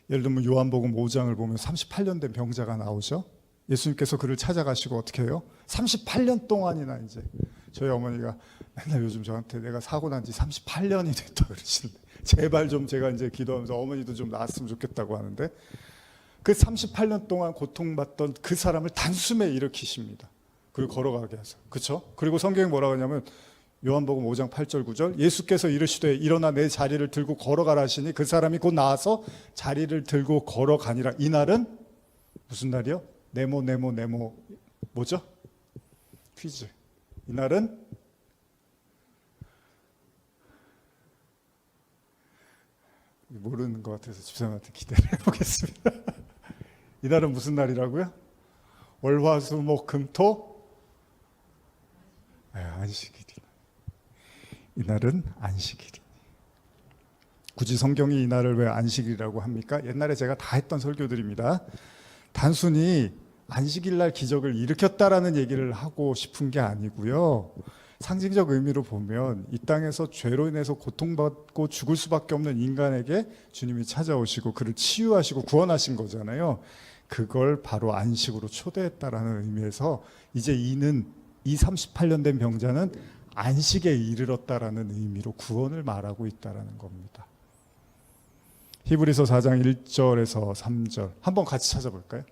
예를 들면 요한복음 5장을 보면 38년 된 병자가 나오죠. 예수님께서 그를 찾아가시고 어떻게 해요? 38년 동안이나 이제 저희 어머니가 맨날 요즘 저한테 내가 사고 난 지 38년이 됐다 그러시는데, 제발 좀 제가 이제 기도하면서 어머니도 좀 나았으면 좋겠다고 하는데, 그 38년 동안 고통받던 그 사람을 단숨에 일으키십니다. 그리고 걸어가게 하세요. 그렇죠? 그리고 성경에 뭐라고 하냐면 요한복음 5장 8절 9절, 예수께서 이르시되 일어나 내 자리를 들고 걸어가라 하시니 그 사람이 곧 나와서 자리를 들고 걸어가니라. 이날은 무슨 날이요? 네모 뭐죠? 퀴즈. 이날은 모르는 것 같아서 집사님한테 기대를 해보겠습니다. 이날은 무슨 날이라고요? 월화수목금토 안식일이. 이날은 안식일이. 굳이 성경이 이날을 왜 안식일이라고 합니까? 옛날에 제가 다 했던 설교들입니다. 단순히 안식일날 기적을 일으켰다라는 얘기를 하고 싶은 게 아니고요. 상징적 의미로 보면 이 땅에서 죄로 인해서 고통받고 죽을 수밖에 없는 인간에게 주님이 찾아오시고 그를 치유하시고 구원하신 거잖아요. 그걸 바로 안식으로 초대했다라는 의미에서 이제 이 38년 된 병자는 안식에 이르렀다라는 의미로 구원을 말하고 있다라는 겁니다. 히브리서 4장 1절에서 3절 한번 같이 찾아볼까요?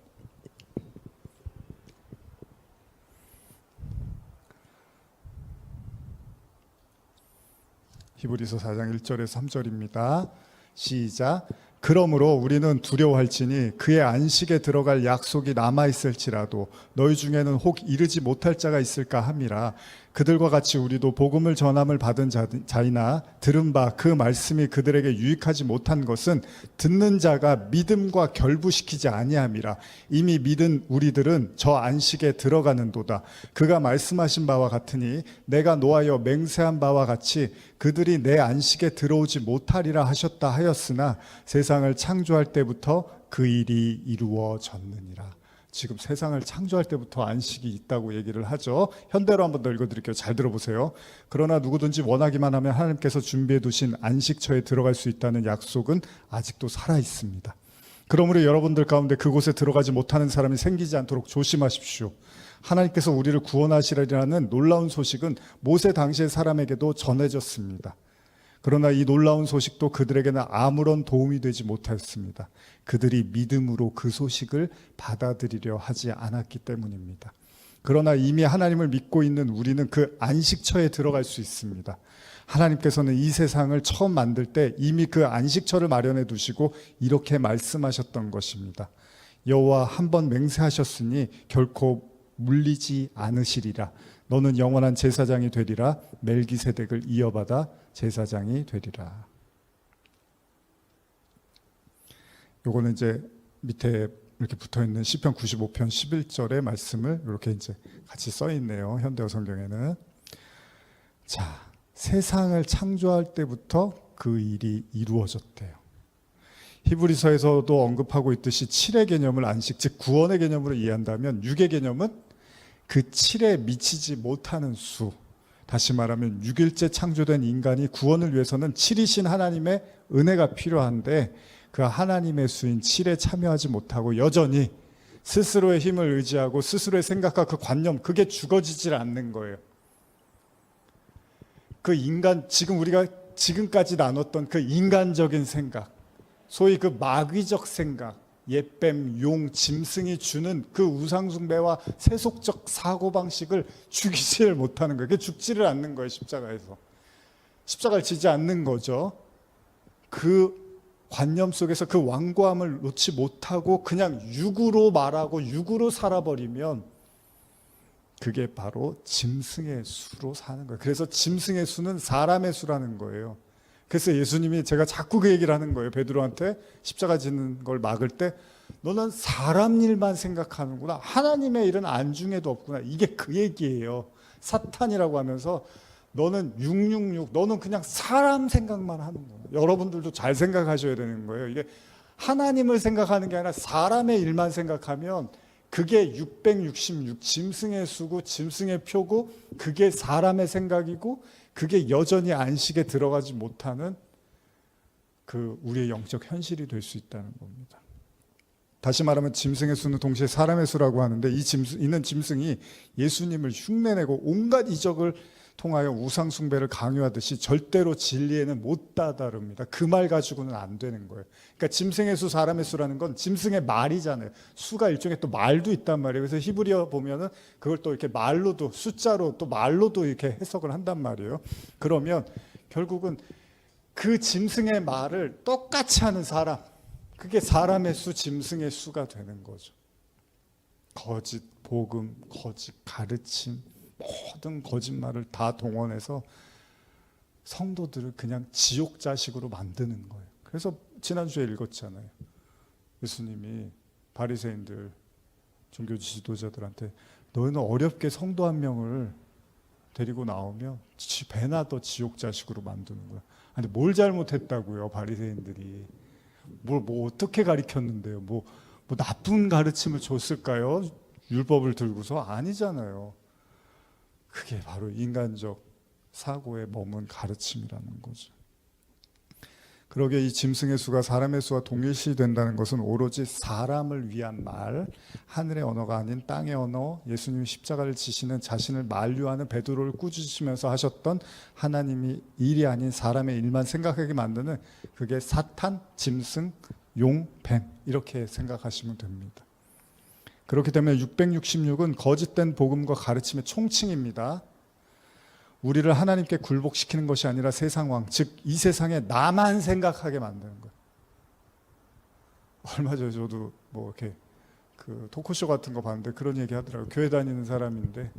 히브리서 4장 1절에서 3절입니다. 시작. 그러므로 우리는 두려워할지니 그의 안식에 들어갈 약속이 남아있을지라도 너희 중에는 혹 이르지 못할 자가 있을까 함이라. 그들과 같이 우리도 복음을 전함을 받은 자이나 들은 바 그 말씀이 그들에게 유익하지 못한 것은 듣는 자가 믿음과 결부시키지 아니함이라. 이미 믿은 우리들은 저 안식에 들어가는도다. 그가 말씀하신 바와 같으니 내가 노하여 맹세한 바와 같이 그들이 내 안식에 들어오지 못하리라 하셨다 하였으나 세상을 창조할 때부터 그 일이 이루어졌느니라. 지금 세상을 창조할 때부터 안식이 있다고 얘기를 하죠. 현대로 한번 더 읽어드릴게요. 잘 들어보세요. 그러나 누구든지 원하기만 하면 하나님께서 준비해 두신 안식처에 들어갈 수 있다는 약속은 아직도 살아있습니다. 그러므로 여러분들 가운데 그곳에 들어가지 못하는 사람이 생기지 않도록 조심하십시오. 하나님께서 우리를 구원하시리라는 놀라운 소식은 모세 당시의 사람에게도 전해졌습니다. 그러나 이 놀라운 소식도 그들에게는 아무런 도움이 되지 못했습니다. 그들이 믿음으로 그 소식을 받아들이려 하지 않았기 때문입니다. 그러나 이미 하나님을 믿고 있는 우리는 그 안식처에 들어갈 수 있습니다. 하나님께서는 이 세상을 처음 만들 때 이미 그 안식처를 마련해 두시고 이렇게 말씀하셨던 것입니다. 여호와 한 번 맹세하셨으니 결코 물리지 않으시리라. 너는 영원한 제사장이 되리라. 멜기세덱을 이어받아 제사장이 되리라. 요거는 이제 밑에 이렇게 붙어 있는 시편 95편 11절의 말씀을 이렇게 이제 같이 써 있네요. 현대어 성경에는. 자, 세상을 창조할 때부터 그 일이 이루어졌대요. 히브리서에서도 언급하고 있듯이 7의 개념을 안식, 즉 구원의 개념으로 이해한다면 6의 개념은 그 7에 미치지 못하는 수. 다시 말하면 6일째 창조된 인간이 구원을 위해서는 7이신 하나님의 은혜가 필요한데 그 하나님의 수인 7에 참여하지 못하고 여전히 스스로의 힘을 의지하고 스스로의 생각과 그 관념, 그게 죽어지질 않는 거예요. 그 인간, 지금 우리가 지금까지 나눴던 그 인간적인 생각, 소위 그 마귀적 생각, 옛뱀, 용, 짐승이 주는 그 우상숭배와 세속적 사고방식을 죽이지를 못하는 거예요. 그게 죽지를 않는 거예요. 십자가에서. 십자가를 지지 않는 거죠. 그 관념 속에서 그 완고함을 놓지 못하고 그냥 육으로 말하고 육으로 살아버리면 그게 바로 짐승의 수로 사는 거예요. 그래서 짐승의 수는 사람의 수라는 거예요. 그래서 예수님이, 제가 자꾸 그 얘기를 하는 거예요. 베드로한테 십자가 지는 걸 막을 때 너는 사람 일만 생각하는구나. 하나님의 일은 안중에도 없구나. 이게 그 얘기예요. 사탄이라고 하면서 너는 666, 너는 그냥 사람 생각만 하는 거예요. 여러분들도 잘 생각하셔야 되는 거예요. 이게 하나님을 생각하는 게 아니라 사람의 일만 생각하면 그게 666, 짐승의 수고, 짐승의 표고, 그게 사람의 생각이고, 그게 여전히 안식에 들어가지 못하는 그 우리의 영적 현실이 될 수 있다는 겁니다. 다시 말하면 짐승의 수는 동시에 사람의 수라고 하는데 이는 짐승이 예수님을 흉내내고 온갖 이적을 통하여 우상 숭배를 강요하듯이 절대로 진리에는 못 다다릅니다. 그 말 가지고는 안 되는 거예요. 그러니까 짐승의 수, 사람의 수라는 건 짐승의 말이잖아요. 수가 일종의 또 말도 있단 말이에요. 그래서 히브리어 보면은 그걸 또 이렇게 말로도, 숫자로 또 말로도 이렇게 해석을 한단 말이에요. 그러면 결국은 그 짐승의 말을 똑같이 하는 사람, 그게 사람의 수, 짐승의 수가 되는 거죠. 거짓 복음, 거짓 가르침, 모든 거짓말을 다 동원해서 성도들을 그냥 지옥 자식으로 만드는 거예요. 그래서 지난주에 읽었잖아요. 예수님이 바리새인들, 종교 지도자들한테 너희는 어렵게 성도 한 명을 데리고 나오면 배나 더 지옥 자식으로 만드는 거야. 아니 뭘 잘못했다고요, 바리새인들이? 뭐 어떻게 가르쳤는데요? 뭐 나쁜 가르침을 줬을까요? 율법을 들고서? 아니잖아요. 그게 바로 인간적 사고에 머문 가르침이라는 거죠. 그러게 이 짐승의 수가 사람의 수와 동일시 된다는 것은 오로지 사람을 위한 말, 하늘의 언어가 아닌 땅의 언어, 예수님이 십자가를 지시는 자신을 만류하는 베드로를 꾸짖으시면서 하셨던 하나님이 일이 아닌 사람의 일만 생각하게 만드는, 그게 사탄, 짐승, 용, 뱀, 이렇게 생각하시면 됩니다. 그렇기 때문에 666은 거짓된 복음과 가르침의 총칭입니다. 우리를 하나님께 굴복시키는 것이 아니라 세상 왕, 즉 이 세상에 나만 생각하게 만드는 거예요. 얼마 전에 저도 뭐 이렇게 그 토크쇼 같은 거 봤는데 그런 얘기 하더라고요. 교회 다니는 사람인데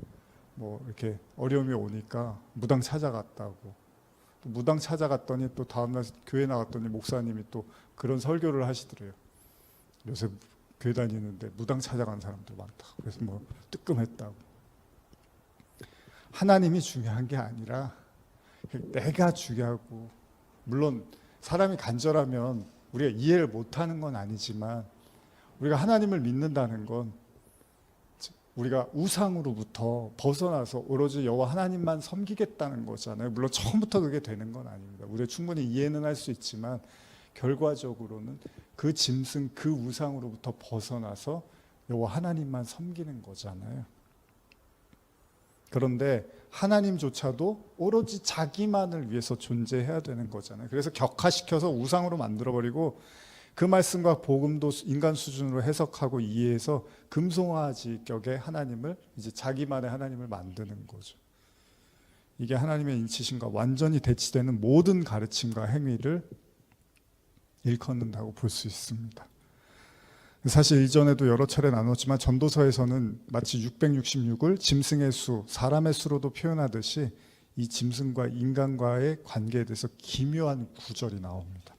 뭐 이렇게 어려움이 오니까 무당 찾아갔다고. 또 무당 찾아갔더니 또 다음날 교회 나갔더니 목사님이 또 그런 설교를 하시더래요. 요새 교회 다니는데 무당 찾아간 사람도 많다. 그래서 뭐 뜨끔했다고. 하나님이 중요한 게 아니라 내가 중요하고, 물론 사람이 간절하면 우리가 이해를 못하는 건 아니지만 우리가 하나님을 믿는다는 건 우리가 우상으로부터 벗어나서 오로지 여호와 하나님만 섬기겠다는 거잖아요. 물론 처음부터 그게 되는 건 아닙니다. 우리가 충분히 이해는 할 수 있지만 결과적으로는 그 짐승, 그 우상으로부터 벗어나서 여호와 하나님만 섬기는 거잖아요. 그런데 하나님조차도 오로지 자기만을 위해서 존재해야 되는 거잖아요. 그래서 격화시켜서 우상으로 만들어버리고 그 말씀과 복음도 인간 수준으로 해석하고 이해해서 금송아지 격의 하나님을, 이제 자기만의 하나님을 만드는 거죠. 이게 하나님의 인치심과 완전히 대치되는 모든 가르침과 행위를 일컫는다고 볼 수 있습니다. 사실 이전에도 여러 차례 나눴지만 전도서에서는 마치 666을 짐승의 수, 사람의 수로도 표현하듯이 이 짐승과 인간과의 관계에 대해서 기묘한 구절이 나옵니다.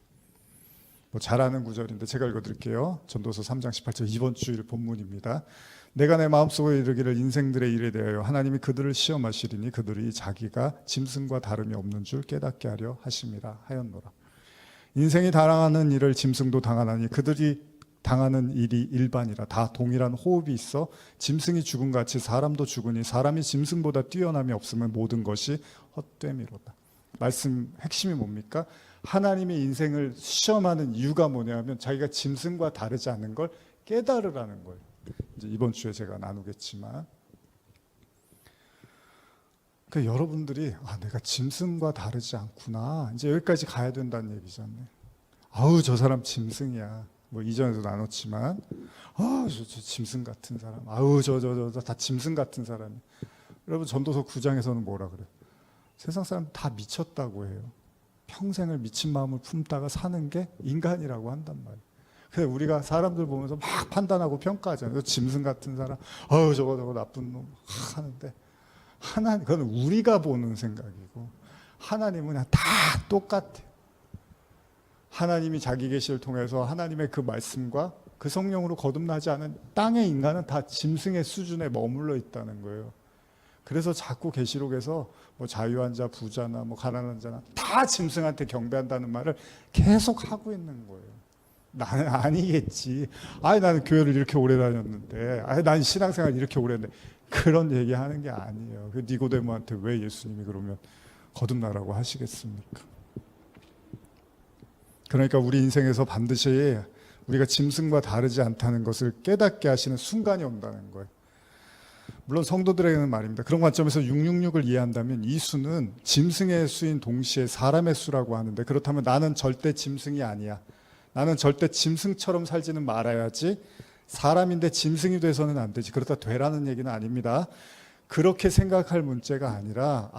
뭐 잘 아는 구절인데 제가 읽어드릴게요. 전도서 3장 18절, 이번 주일 본문입니다. 내가 내 마음속에 이르기를 인생들의 일에 대하여 하나님이 그들을 시험하시리니 그들이 자기가 짐승과 다름이 없는 줄 깨닫게 하려 하심이라 하였노라. 인생이 당하는 일을 짐승도 당하나니 그들이 당하는 일이 일반이라. 다 동일한 호흡이 있어 짐승이 죽음같이 사람도 죽으니 사람이 짐승보다 뛰어남이 없으면 모든 것이 헛됨이로다. 말씀 핵심이 뭡니까? 하나님의 인생을 시험하는 이유가 뭐냐면 자기가 짐승과 다르지 않는 걸 깨달으라는 거예요. 이제 이번 주에 제가 나누겠지만, 그러니까 여러분들이 내가 짐승과 다르지 않구나, 이제 여기까지 가야 된다는 얘기잖아요. 아우 저 사람 짐승이야. 뭐 이전에도 나눴지만 저 짐승 같은 사람, 아우 저 다 짐승 같은 사람이. 여러분 전도서 9장에서는 뭐라 그래요? 세상 사람 다 미쳤다고 해요. 평생을 미친 마음을 품다가 사는 게 인간이라고 한단 말이에요. 그래서 우리가 사람들 보면서 막 판단하고 평가하잖아요. 짐승 같은 사람, 아우 저거 나쁜 놈 하는데, 하나님, 그건 우리가 보는 생각이고 하나님은 그냥 다 똑같아요. 하나님이 자기 계시를 통해서 하나님의 그 말씀과 그 성령으로 거듭나지 않은 땅의 인간은 다 짐승의 수준에 머물러 있다는 거예요. 그래서 자꾸 계시록에서 뭐 자유한 자, 부자나 뭐 가난한 자나 다 짐승한테 경배한다는 말을 계속 하고 있는 거예요. 나는 아니겠지. 나는 교회를 이렇게 오래 다녔는데, 난 신앙생활 이렇게 오래 했는데, 그런 얘기하는 게 아니에요. 그 니고데모한테 왜 예수님이 그러면 거듭나라고 하시겠습니까? 그러니까 우리 인생에서 반드시 우리가 짐승과 다르지 않다는 것을 깨닫게 하시는 순간이 온다는 거예요. 물론 성도들에게는 말입니다. 그런 관점에서 666을 이해한다면 이 수는 짐승의 수인 동시에 사람의 수라고 하는데, 그렇다면 나는 절대 짐승이 아니야, 나는 절대 짐승처럼 살지는 말아야지, 사람인데 짐승이 돼서는 안 되지, 그렇다 되라는 얘기는 아닙니다. 그렇게 생각할 문제가 아니라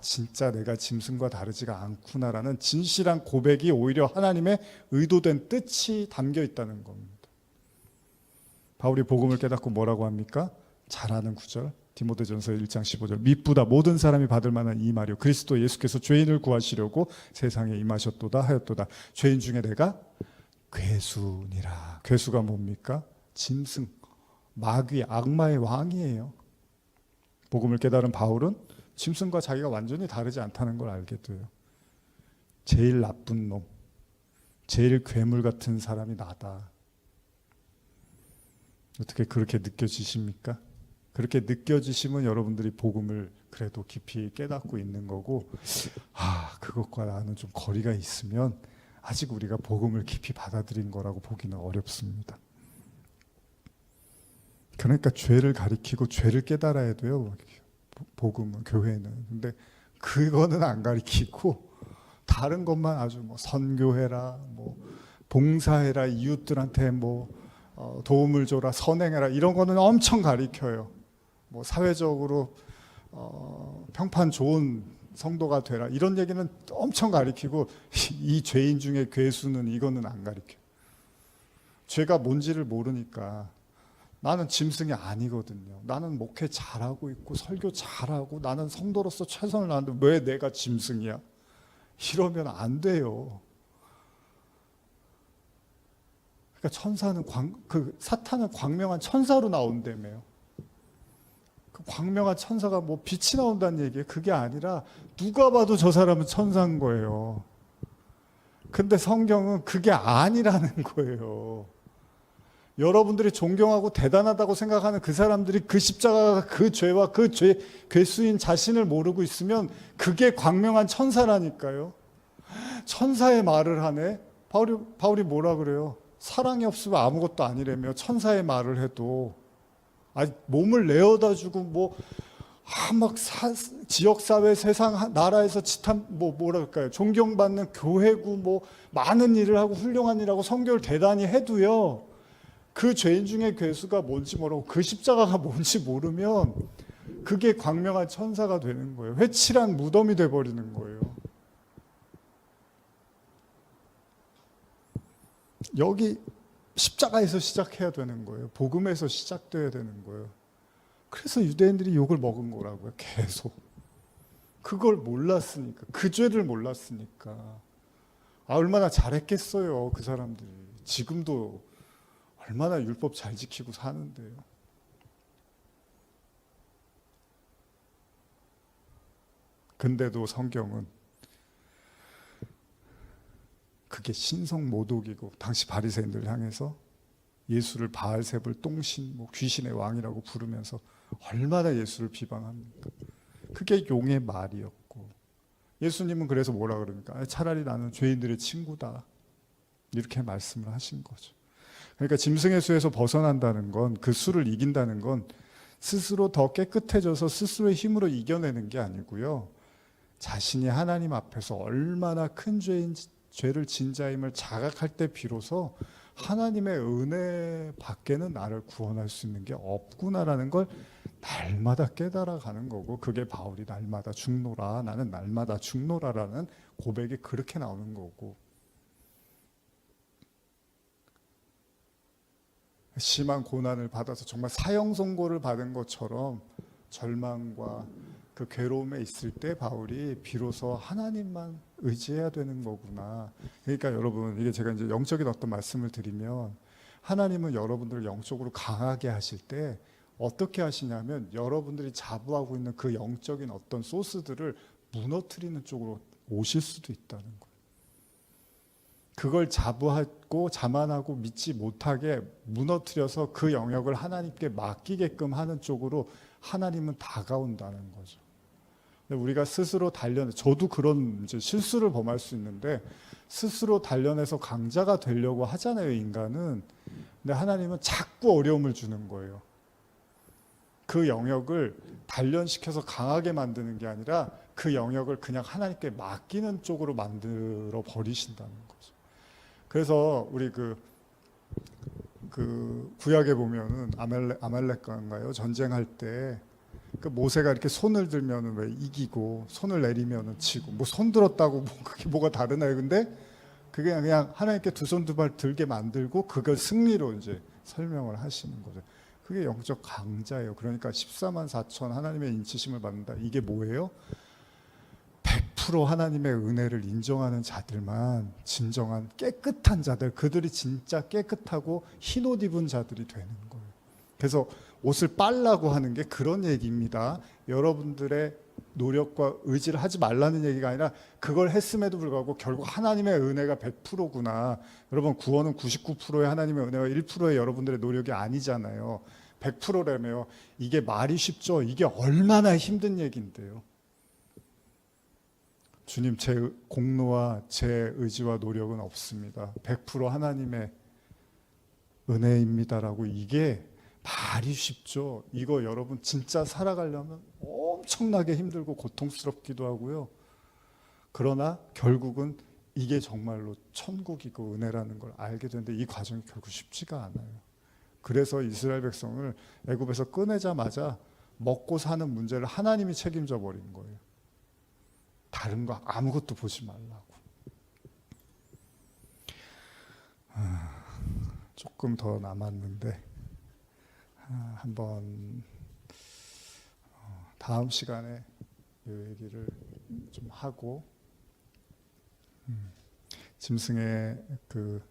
진짜 내가 짐승과 다르지가 않구나라는 진실한 고백이 오히려 하나님의 의도된 뜻이 담겨 있다는 겁니다. 바울이 복음을 깨닫고 뭐라고 합니까? 잘 아는 구절, 디모데전서 1장 15절. 미쁘다 모든 사람이 받을 만한 이 말이요 그리스도 예수께서 죄인을 구하시려고 세상에 임하셨도다 하였도다. 죄인 중에 내가 괴수니라. 괴수가 뭡니까? 짐승, 마귀, 악마의 왕이에요. 복음을 깨달은 바울은 짐승과 자기가 완전히 다르지 않다는 걸 알게 돼요. 제일 나쁜 놈, 제일 괴물 같은 사람이 나다. 어떻게 그렇게 느껴지십니까? 그렇게 느껴지시면 여러분들이 복음을 그래도 깊이 깨닫고 있는 거고, 그것과 나는 좀 거리가 있으면 아직 우리가 복음을 깊이 받아들인 거라고 보기는 어렵습니다. 그러니까 죄를 가리키고 죄를 깨달아야 돼요. 복음은, 교회는. 근데 그거는 안 가리키고 다른 것만 아주 뭐 선교해라, 뭐 봉사해라, 이웃들한테 뭐 도움을 줘라, 선행해라, 이런 거는 엄청 가리켜요. 뭐 사회적으로 평판 좋은 성도가 되라, 이런 얘기는 엄청 가리키고, 이 죄인 중에 괴수는 이거는 안 가리켜. 죄가 뭔지를 모르니까 나는 짐승이 아니거든요. 나는 목회 잘하고 있고 설교 잘하고 나는 성도로서 최선을 다하는데 왜 내가 짐승이야? 이러면 안 돼요. 그러니까 천사는 사탄은 광명한 천사로 나온다며요. 그 광명한 천사가 뭐 빛이 나온다는 얘기예요. 그게 아니라 누가 봐도 저 사람은 천사인 거예요. 근데 성경은 그게 아니라는 거예요. 여러분들이 존경하고 대단하다고 생각하는 그 사람들이 그 십자가가 그 죄와 그 괴수인 자신을 모르고 있으면 그게 광명한 천사라니까요. 천사의 말을 하네. 바울이 뭐라 그래요? 사랑이 없으면 아무것도 아니라며. 천사의 말을 해도 몸을 내어다 주고 막 지역사회, 세상, 나라에서 뭐랄까요, 존경받는 교회고 많은 일을 하고 훌륭한 일하고 선교를 대단히 해도요, 그 죄인 중에 괴수가 뭔지 모르고 그 십자가가 뭔지 모르면 그게 광명한 천사가 되는 거예요. 회칠한 무덤이 돼버리는 거예요. 여기 십자가에서 시작해야 되는 거예요. 복음에서 시작돼야 되는 거예요. 그래서 유대인들이 욕을 먹은 거라고요. 계속. 그걸 몰랐으니까. 그 죄를 몰랐으니까. 얼마나 잘했겠어요, 그 사람들이. 지금도 얼마나 율법 잘 지키고 사는데요. 근데도 성경은 그게 신성모독이고, 당시 바리새인들 향해서 예수를 바알세불, 똥신, 귀신의 왕이라고 부르면서 얼마나 예수를 비방합니까? 그게 용의 말이었고, 예수님은 그래서 뭐라 그럽니까? 차라리 나는 죄인들의 친구다, 이렇게 말씀을 하신 거죠. 그러니까 짐승의 수에서 벗어난다는 건, 그 수를 이긴다는 건 스스로 더 깨끗해져서 스스로의 힘으로 이겨내는 게 아니고요, 자신이 하나님 앞에서 얼마나 큰 죄를 진 자임을 자각할 때 비로소 하나님의 은혜 밖에는 나를 구원할 수 있는 게 없구나라는 걸 날마다 깨달아가는 거고, 그게 바울이 날마다 죽노라, 나는 날마다 죽노라라는 고백이 그렇게 나오는 거고, 심한 고난을 받아서 정말 사형 선고를 받은 것처럼 절망과 그 괴로움에 있을 때 바울이 비로소 하나님만 의지해야 되는 거구나. 그러니까 여러분, 이게 제가 이제 영적인 어떤 말씀을 드리면, 하나님은 여러분들을 영적으로 강하게 하실 때 어떻게 하시냐면, 여러분들이 자부하고 있는 그 영적인 어떤 소스들을 무너뜨리는 쪽으로 오실 수도 있다는 거예요. 그걸 자부하고 자만하고 믿지 못하게 무너뜨려서 그 영역을 하나님께 맡기게끔 하는 쪽으로 하나님은 다가온다는 거죠. 우리가 스스로 저도 그런 이제 실수를 범할 수 있는데, 스스로 단련해서 강자가 되려고 하잖아요, 인간은. 근데 하나님은 자꾸 어려움을 주는 거예요. 그 영역을 단련시켜서 강하게 만드는 게 아니라 그 영역을 그냥 하나님께 맡기는 쪽으로 만들어 버리신다는 거죠. 그래서 우리 그 구약에 보면은 아말렉과인가요? 전쟁할 때 그 모세가 이렇게 손을 들면은 왜 이기고, 손을 내리면은 지고, 손 들었다고 그게 뭐가 다르나요? 근데 그게 그냥 하나님께 두 손 두 발 들게 만들고 그걸 승리로 이제 설명을 하시는 거죠. 그게 영적 강자예요. 그러니까 14만 4천 하나님의 인치심을 받는다. 이게 뭐예요? 100% 하나님의 은혜를 인정하는 자들만 진정한 깨끗한 자들, 그들이 진짜 깨끗하고 흰옷 입은 자들이 되는 거예요. 그래서 옷을 빨라고 하는 게 그런 얘기입니다. 여러분들의 노력과 의지를 하지 말라는 얘기가 아니라 그걸 했음에도 불구하고 결국 하나님의 은혜가 100%구나. 여러분, 구원은 99%의 하나님의 은혜와 1%의 여러분들의 노력이 아니잖아요. 100%라며 이게 말이 쉽죠? 이게 얼마나 힘든 얘기인데요. 주님, 제 공로와 제 의지와 노력은 없습니다. 100% 하나님의 은혜입니다라고, 이게 말이 쉽죠? 이거 여러분 진짜 살아가려면 엄청나게 힘들고 고통스럽기도 하고요. 그러나 결국은 이게 정말로 천국이고 은혜라는 걸 알게 되는데 이 과정이 결국 쉽지가 않아요. 그래서 이스라엘 백성을 애굽에서 꺼내자마자 먹고 사는 문제를 하나님이 책임져 버린 거예요. 다른 거 아무것도 보지 말라고. 조금 더 남았는데 한번 다음 시간에 이 얘기를 좀 하고, 짐승의 그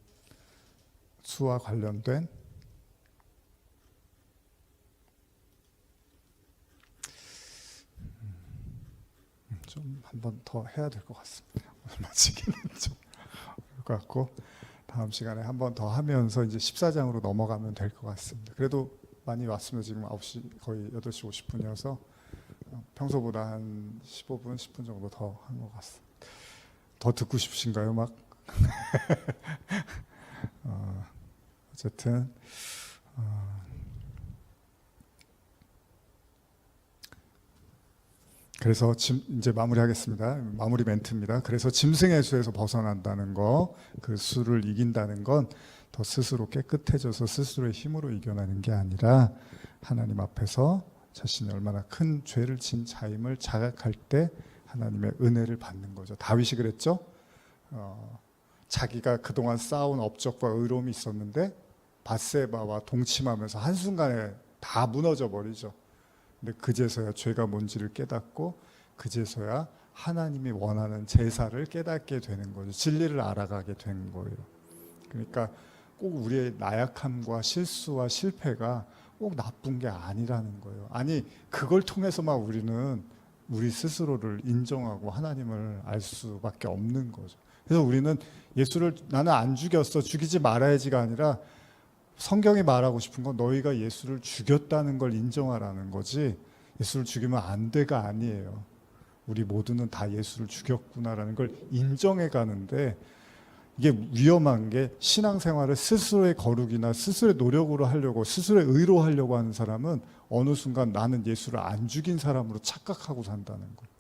수와 관련된 좀 한번 더 해야 될 것 같습니다. 오늘 마치기는 좀 그럴 것 같고, 다음 시간에 한번 더 하면서 이제 14장으로 넘어가면 될 것 같습니다. 그래도 많이 왔으면 지금 9시 거의 8시 50분이어서 평소보다 한 15분, 10분 정도 더 한 것 같습니다. 더 듣고 싶으신가요? 막 어쨌든 그래서 이제 마무리하겠습니다. 마무리 멘트입니다. 그래서 짐승의 수에서 벗어난다는 거, 그 수를 이긴다는 건 더 스스로 깨끗해져서 스스로의 힘으로 이겨내는 게 아니라 하나님 앞에서 자신이 얼마나 큰 죄를 진 자임을 자각할 때 하나님의 은혜를 받는 거죠. 다윗이 그랬죠. 자기가 그동안 쌓아온 업적과 의로움이 있었는데 밧세바와 동침하면서 한순간에 다 무너져 버리죠. 근데 그제서야 죄가 뭔지를 깨닫고 그제서야 하나님이 원하는 제사를 깨닫게 되는 거죠. 진리를 알아가게 된 거예요. 그러니까 꼭 우리의 나약함과 실수와 실패가 꼭 나쁜 게 아니라는 거예요. 아니, 그걸 통해서만 우리는 우리 스스로를 인정하고 하나님을 알 수밖에 없는 거죠. 그래서 우리는 예수를 나는 안 죽였어, 죽이지 말아야지가 아니라 성경이 말하고 싶은 건 너희가 예수를 죽였다는 걸 인정하라는 거지, 예수를 죽이면 안 돼가 아니에요. 우리 모두는 다 예수를 죽였구나라는 걸 인정해 가는데, 이게 위험한 게 신앙생활을 스스로의 거룩이나 스스로의 노력으로 하려고, 스스로의 의로 하려고 하는 사람은 어느 순간 나는 예수를 안 죽인 사람으로 착각하고 산다는 거예요.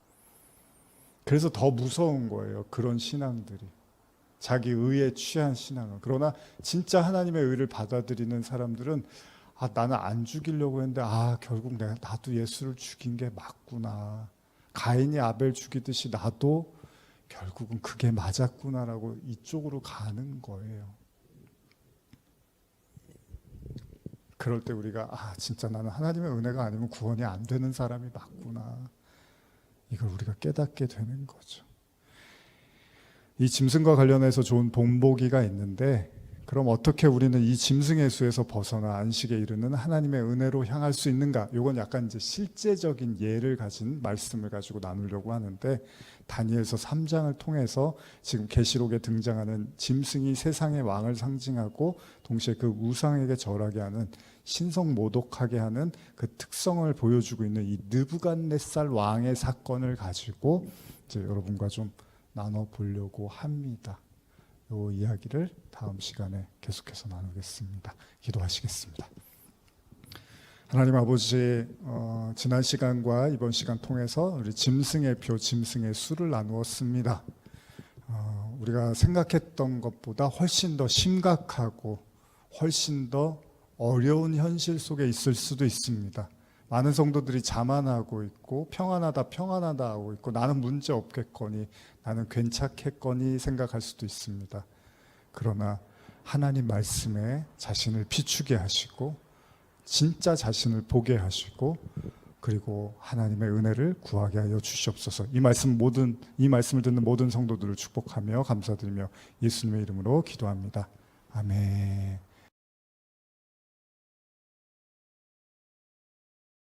그래서 더 무서운 거예요, 그런 신앙들이. 자기 의에 취한 신앙은. 그러나 진짜 하나님의 의를 받아들이는 사람들은 나는 안 죽이려고 했는데 결국 나도 예수를 죽인 게 맞구나. 가인이 아벨 죽이듯이 나도 결국은 그게 맞았구나라고 이쪽으로 가는 거예요. 그럴 때 우리가 진짜 나는 하나님의 은혜가 아니면 구원이 안 되는 사람이 맞구나, 이걸 우리가 깨닫게 되는 거죠. 이 짐승과 관련해서 좋은 본보기가 있는데, 그럼 어떻게 우리는 이 짐승의 수에서 벗어나 안식에 이르는 하나님의 은혜로 향할 수 있는가? 이건 약간 이제 실제적인 예를 가진 말씀을 가지고 나누려고 하는데, 다니엘서 3장을 통해서 지금 계시록에 등장하는 짐승이 세상의 왕을 상징하고 동시에 그 우상에게 절하게 하는, 신성 모독하게 하는 그 특성을 보여주고 있는 이 느부갓네살 왕의 사건을 가지고 이제 여러분과 좀 나눠보려고 합니다. 이 이야기를 다음 시간에 계속해서 나누겠습니다. 기도하시겠습니다. 하나님 아버지, 지난 시간과 이번 시간 통해서 우리 짐승의 표, 짐승의 수를 나누었습니다. 우리가 생각했던 것보다 훨씬 더 심각하고 훨씬 더 어려운 현실 속에 있을 수도 있습니다. 많은 성도들이 자만하고 있고 평안하다 하고 있고, 나는 문제 없겠거니, 나는 괜찮겠거니 생각할 수도 있습니다. 그러나 하나님 말씀에 자신을 비추게 하시고 진짜 자신을 보게 하시고 그리고 하나님의 은혜를 구하게 하여 주시옵소서. 이 말씀을 듣는 모든 성도들을 축복하며 감사드리며 예수님의 이름으로 기도합니다. 아멘.